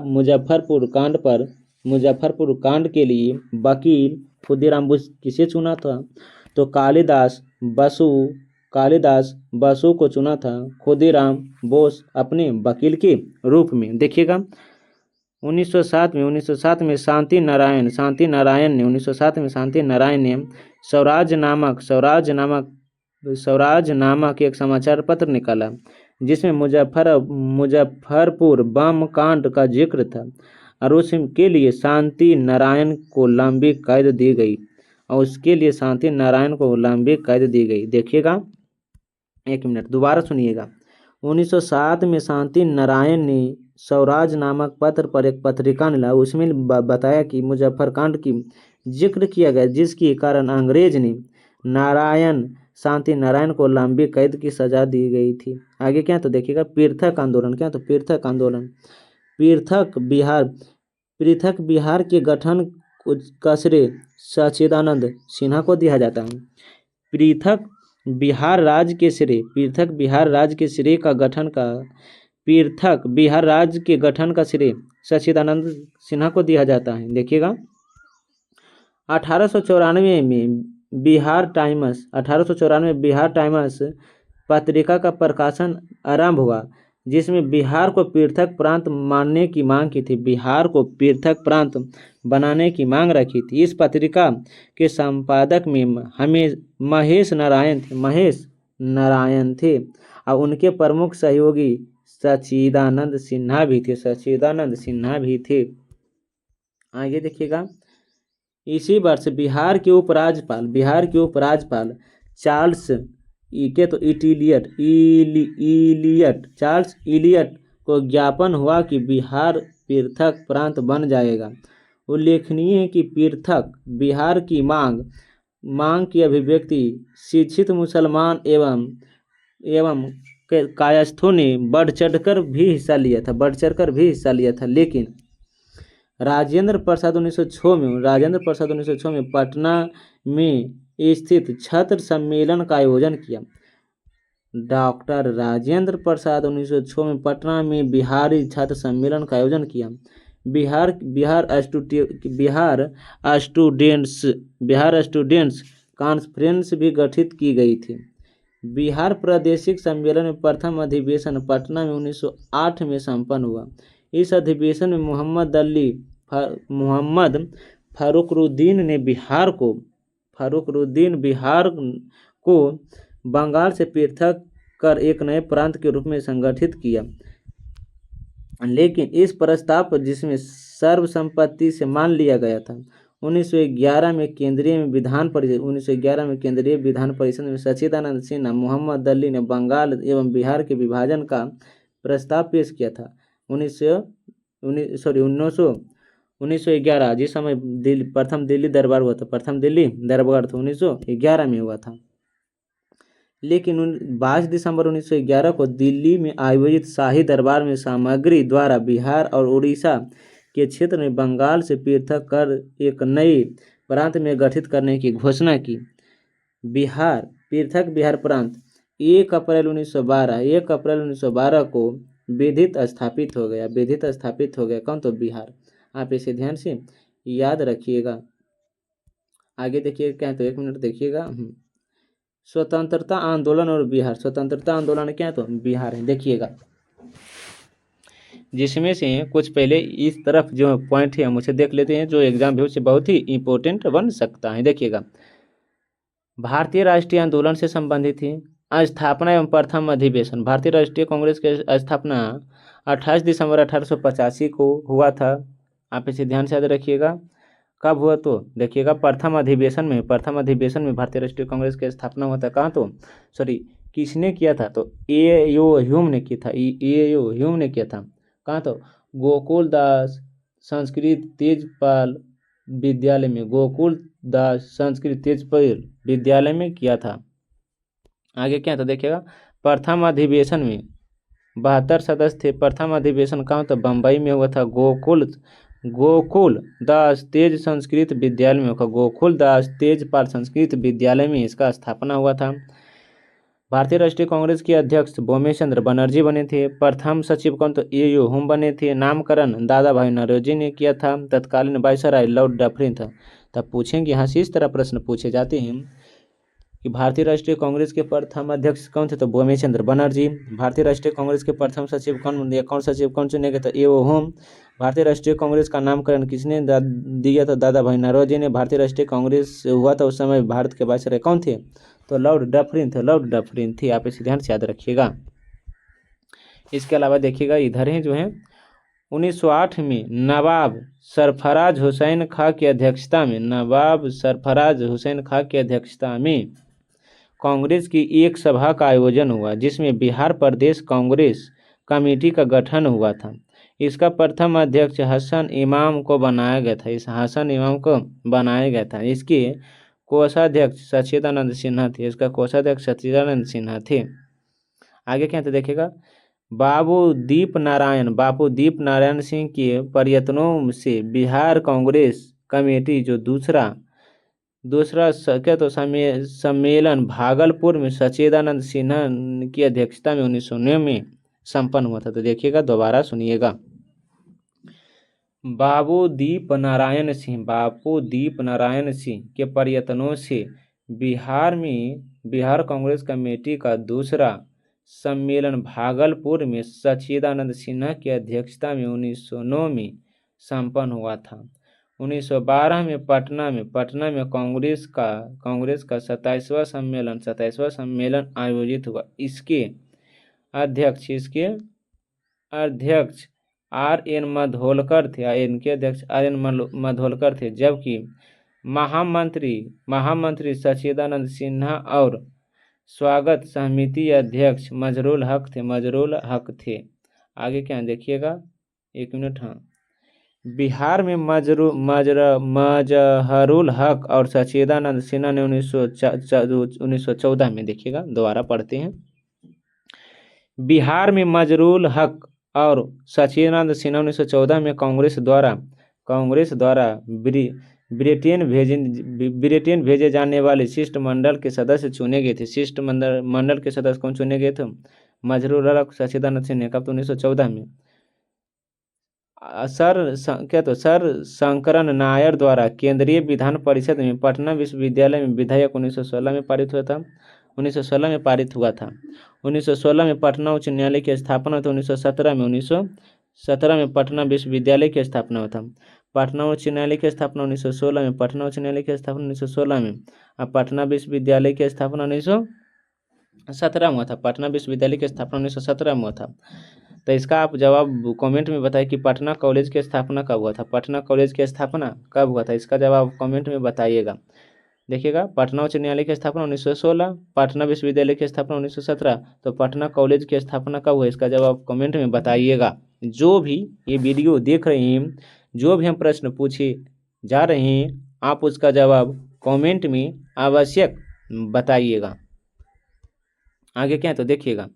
मुजफ्फरपुर कांड के लिए वकील खुदीराम बोस किसे चुना था? तो कालिदास बसु को चुना था खुदीराम बोस अपने वकील के रूप में। देखिएगा 1907 में शांति नारायण ने स्वराज नामक एक समाचार पत्र निकाला, जिसमें मुजफ्फरपुर बम कांड का जिक्र था और उसके लिए शांति नारायण को लंबी कैद दी गई। देखिएगा एक मिनट दोबारा सुनिएगा। 1907 में शांति नारायण ने स्वराज नामक पत्र पर एक पत्रिका निकाला, उसमें बताया कि मुजफ्फर कांड की जिक्र किया गया, जिसके कारण अंग्रेज ने शांति नारायण को लंबी कैद की सजा दी गई थी। आगे क्या तो देखिएगा पृथक आंदोलन। पृथक बिहार के गठन का श्रेय सच्चिदानंद सिन्हा को दिया जाता है। पृथक बिहार राज्य के गठन का श्रेय सच्चिदानंद सिन्हा को दिया जाता है। देखिएगा 1894 में बिहार टाइम्स पत्रिका का प्रकाशन आरंभ हुआ, जिसमें बिहार को पृथक प्रांत मानने की मांग की थी, बिहार को पृथक प्रांत बनाने की मांग रखी थी। इस पत्रिका के संपादक में हमें महेश नारायण थे और उनके प्रमुख सहयोगी सच्चिदानंद सिन्हा भी थे। आगे देखिएगा, इसी वर्ष बिहार के उपराज्यपाल चार्ल्स इलियट को ज्ञापन हुआ कि बिहार पृथक प्रांत बन जाएगा। उल्लेखनीय है कि पृथक बिहार की मांग की अभिव्यक्ति शिक्षित मुसलमान एवं कायस्थों ने बढ़ चढ़कर भी हिस्सा लिया था, लेकिन राजेंद्र प्रसाद 1906 में पटना में स्थित छत्र सम्मेलन का आयोजन किया। डॉक्टर राजेंद्र प्रसाद 1906 में पटना में बिहारी छात्र सम्मेलन का आयोजन किया। बिहार स्टूडेंट्स कॉन्फ्रेंस भी गठित की गई थी। बिहार प्रादेशिक सम्मेलन में प्रथम अधिवेशन पटना में 1908 में संपन्न हुआ। इस अधिवेशन में मोहम्मद फारुकरुद्दीन बिहार को बंगाल से पृथक कर एक नए प्रांत के रूप में संगठित किया, लेकिन इस प्रस्ताव पर जिसमें सर्वसम्मति से मान लिया गया था। 1911 में केंद्रीय विधान परिषद में सच्चिदानंद सिन्हा मोहम्मद अली ने बंगाल एवं बिहार के विभाजन का प्रस्ताव पेश किया था। 1911 जिस समय प्रथम दिल्ली दरबार हुआ था, 1911 में हुआ था। लेकिन 22 दिसंबर 1911 को दिल्ली में आयोजित शाही दरबार में सामग्री द्वारा बिहार और उड़ीसा के क्षेत्र में बंगाल से पृथक कर एक नए प्रांत में गठित करने की घोषणा की। बिहार प्रांत 1 अप्रैल 1912 को विधित स्थापित हो गया। कौन? तो बिहार। आप इसे ध्यान से याद रखिएगा। आगे देखिएगा क्या है, तो 1 मिनट देखिएगा। स्वतंत्रता आंदोलन और बिहार। स्वतंत्रता आंदोलन क्या है? तो बिहार है। देखिएगा, जिसमें से कुछ पहले इस तरफ जो पॉइंट है हम उसे देख लेते हैं, जो एग्जाम व्यू से बहुत ही इंपॉर्टेंट बन सकता है। देखिएगा, भारतीय राष्ट्रीय आंदोलन से संबंधित है। स्थापना एवं प्रथम अधिवेशन। भारतीय राष्ट्रीय कांग्रेस की स्थापना 28 दिसंबर 1885 को हुआ था। आप इसे ध्यान से याद रखिएगा। कब हुआ? तो देखिएगा, प्रथम अधिवेशन में भारतीय राष्ट्रीय कांग्रेस की स्थापना हुआ था। कहाँ? तो किसने किया था? तो ए.ओ. ह्यूम ने किया था। कहाँ? तो गोकुलदास संस्कृत तेजपाल विद्यालय में किया था। आगे क्या था? देखिएगा, प्रथम अधिवेशन में 72 सदस्य थे। प्रथम अधिवेशन कहाँ? तो बम्बई में हुआ था। गोकुल दास तेज संस्कृत विद्यालय में होगा। गोकुलदास तेजपाल संस्कृत विद्यालय में इसका स्थापना हुआ था। भारतीय राष्ट्रीय कांग्रेस के अध्यक्ष भूमेशचंद्र बनर्जी बने थे। प्रथम सचिव कौन? तो ए.यू. हुम बने थे। नामकरण दादा भाई नौरोजी ने किया था। तत्कालीन वायसराय लॉर्ड डफरिन था। तब पूछेंगे, यहाँ से इस तरह प्रश्न पूछे जाते हैं कि भारतीय राष्ट्रीय कांग्रेस के प्रथम अध्यक्ष कौन थे? तो भूमेशचंद्र बनर्जी। भारतीय राष्ट्रीय कांग्रेस के प्रथम सचिव कौन चुने गए? तो ए.ओ. हुम। भारतीय राष्ट्रीय कांग्रेस का नामकरण किसने दिया? तो दादा भाई नौरोजी ने। भारतीय राष्ट्रीय कांग्रेस हुआ था उस समय भारत के वायसराय कौन थे? तो लॉर्ड डफरिन थे। आप इसे ध्यान से याद रखिएगा। इसके अलावा देखिएगा, इधर है जो है 1908 में नवाब सरफराज हुसैन खां की अध्यक्षता में कांग्रेस की एक सभा का आयोजन हुआ, जिसमें बिहार प्रदेश कांग्रेस कमेटी का गठन हुआ था। इसका प्रथम अध्यक्ष हसन इमाम को बनाया गया था। इसके कोषाध्यक्ष सच्चिदानंद सिन्हा थे। आगे क्या था? देखिएगा, बाबू दीप नारायण सिंह के प्रयत्नों से बिहार कांग्रेस कमेटी जो दूसरा सम्मेलन भागलपुर में सच्चिदानंद सिन्हा की अध्यक्षता में 1909 में संपन्न हुआ था। तो देखिएगा, दोबारा सुनिएगा। बाबू दीप नारायण सिंह के प्रयत्नों से बिहार कांग्रेस कमेटी का दूसरा सम्मेलन भागलपुर में सच्चिदानंद सिन्हा की अध्यक्षता में 1909 में संपन्न हुआ था। 1912 में पटना में कांग्रेस का 27वां सम्मेलन आयोजित हुआ। इसके अध्यक्ष R.N. माधोलकर थे। इनके अध्यक्ष R.N. माधोलकर थे, जबकि महामंत्री सच्चिदानंद सिन्हा और स्वागत समिति अध्यक्ष मजरुल हक थे। आगे क्या देखिएगा, 1 मिनट। हाँ, बिहार में मजहरुल हक और सच्चिदानंद सिन्हा ने 1914 में, देखिएगा दोबारा पढ़ते हैं। बिहार में मजरुल हक और सच्चिदानंद सिन्हा 1914 में कांग्रेस द्वारा ब्रिटेन भेजे जाने वाले शिष्टमंडल के सदस्य चुने गए थे। शिष्टमंडल के सदस्य कौन चुने गए थे? मजरुल हक, सच्चिदानंद सिन्हा। कब? तो 1914 में। सर शंकरन नायर द्वारा केंद्रीय विधान परिषद में पटना विश्वविद्यालय में विधेयक 1916 में पारित हुआ था। 1916 में पटना उच्च न्यायालय की स्थापना हुई। 1917 में पटना विश्वविद्यालय की स्थापना हुआ था। पटना उच्च न्यायालय की स्थापना 1916 में, पटना उच्च न्यायालय की स्थापना 1916 में, और पटना विश्वविद्यालय की स्थापना 1917 में हुआ था। पटना विश्वविद्यालय की स्थापना 1917 में हुआ था। तो इसका आप जवाब कमेंट में बताइए कि पटना कॉलेज की स्थापना कब हुआ था। पटना कॉलेज की स्थापना कब हुआ था, इसका जवाब कमेंट में बताइएगा। देखिएगा, पटना उच्च न्यायालय की स्थापना 1916, पटना विश्वविद्यालय की स्थापना 1917। तो पटना कॉलेज की स्थापना कब हुआ, इसका जवाब कमेंट में बताइएगा। जो भी ये वीडियो देख रहे हैं, जो भी हम प्रश्न पूछे जा रहे हैं, आप उसका जवाब कमेंट में आवश्यक बताइएगा। आगे क्या है तो देखिएगा,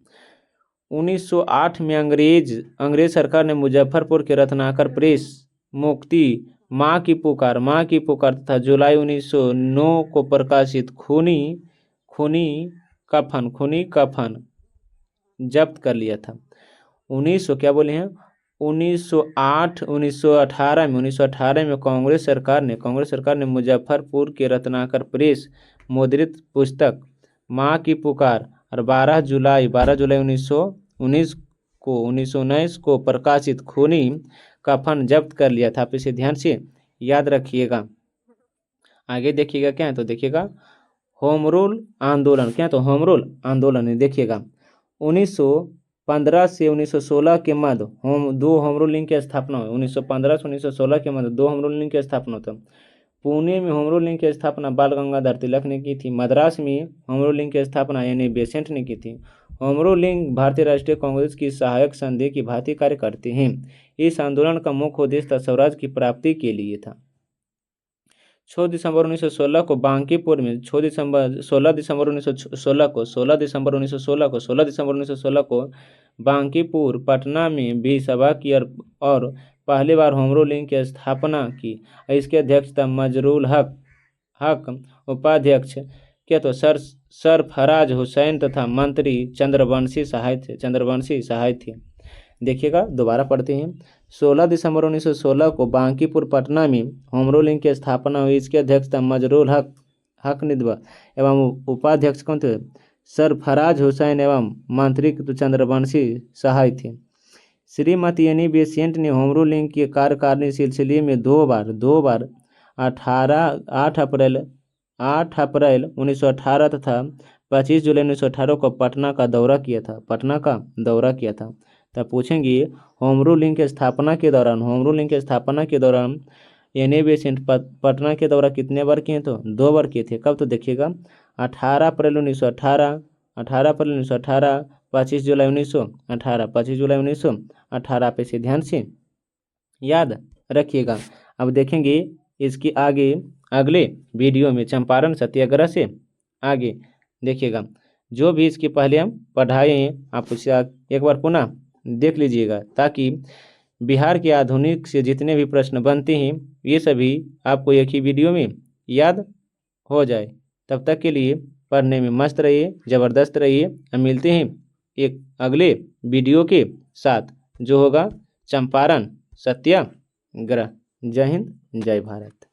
1908 में अंग्रेज सरकार ने मुजफ्फरपुर के रत्नाकर प्रेस, मुक्ति, माँ की पुकार तथा जुलाई 1909 को प्रकाशित खूनी कफन जब्त कर लिया था। 1918 में कांग्रेस सरकार ने मुजफ्फरपुर के रत्नाकर प्रेस मुद्रित पुस्तक माँ की पुकार और 12 जुलाई 1919 को प्रकाशित खूनी कफन जब्त कर लिया था। आप इसे ध्यान से याद रखिएगा। आगे देखिएगा क्या है तो देखिएगा, होम रूल आंदोलन। क्या है तो होम रूल आंदोलन देखिएगा, 1915 से 1916 के मध्य दो होम रूलिंग की स्थापना हुई। 1915 से 1916 के मध्य 2 होम रूलिंग की स्थापना हुई। पुणे में होम रूलिंग की स्थापना बाल गंगाधर तिलक ने की थी। मद्रास में होम रूलिंग की स्थापना यानी बेसेंट ने की थी। होम रूलिंग भारतीय राष्ट्रीय कांग्रेस की सहायक संधि की भांति कार्य करते हैं। इस आंदोलन का मुख्य उद्देश्य स्वराज की प्राप्ति के लिए था। 16 दिसंबर 1916 को बांकीपुर में 16 दिसंबर 1916 को बांकीपुर पटना में भी सभा की और पहली बार होम रूलिंग की स्थापना की। इसके अध्यक्षता मजरुल हक, उपाध्यक्ष क्या तो सरफराज हुसैन तथा मंत्री चंद्रवंशी सहाय थे। देखिएगा, दोबारा पढ़ते हैं। 16 दिसंबर 1916 को बांकीपुर पटना में होम रूलिंग की स्थापना हुई। इसके अध्यक्षता मजरुल हक निदवा एवं उपाध्यक्ष कौन थे? सरफराज हुसैन एवं मंत्री चंद्रवंशी सहाय थे। श्रीमती एनी बेसेंट ने होम रूलिंग के कार्यकारिणी सिलसिले में दो बार 8 अप्रैल 1918 तथा 25 जुलाई 1918 को पटना का दौरा किया था। तब पूछेंगे होम रूलिंग के स्थापना के दौरान एनी बेसेंट पटना के दौरा कितने बार किए? तो 2 बार किए थे। कब? तो देखिएगा, 18 अप्रैल 1918, 25 जुलाई 1918 पे से ध्यान से याद रखिएगा। अब देखेंगे इसकी अगले वीडियो में चंपारण सत्याग्रह से आगे देखिएगा। जो भी इसके पहले हम पढ़ाए हैं आप उसे एक बार पुनः देख लीजिएगा, ताकि बिहार के आधुनिक से जितने भी प्रश्न बनते हैं ये सभी आपको एक ही वीडियो में याद हो जाए। तब तक के लिए पढ़ने में मस्त रहिए, ज़बरदस्त रहिए। हम मिलते हैं एक अगले वीडियो के साथ, जो होगा चंपारण सत्याग्रह। जय हिंद, जय भारत।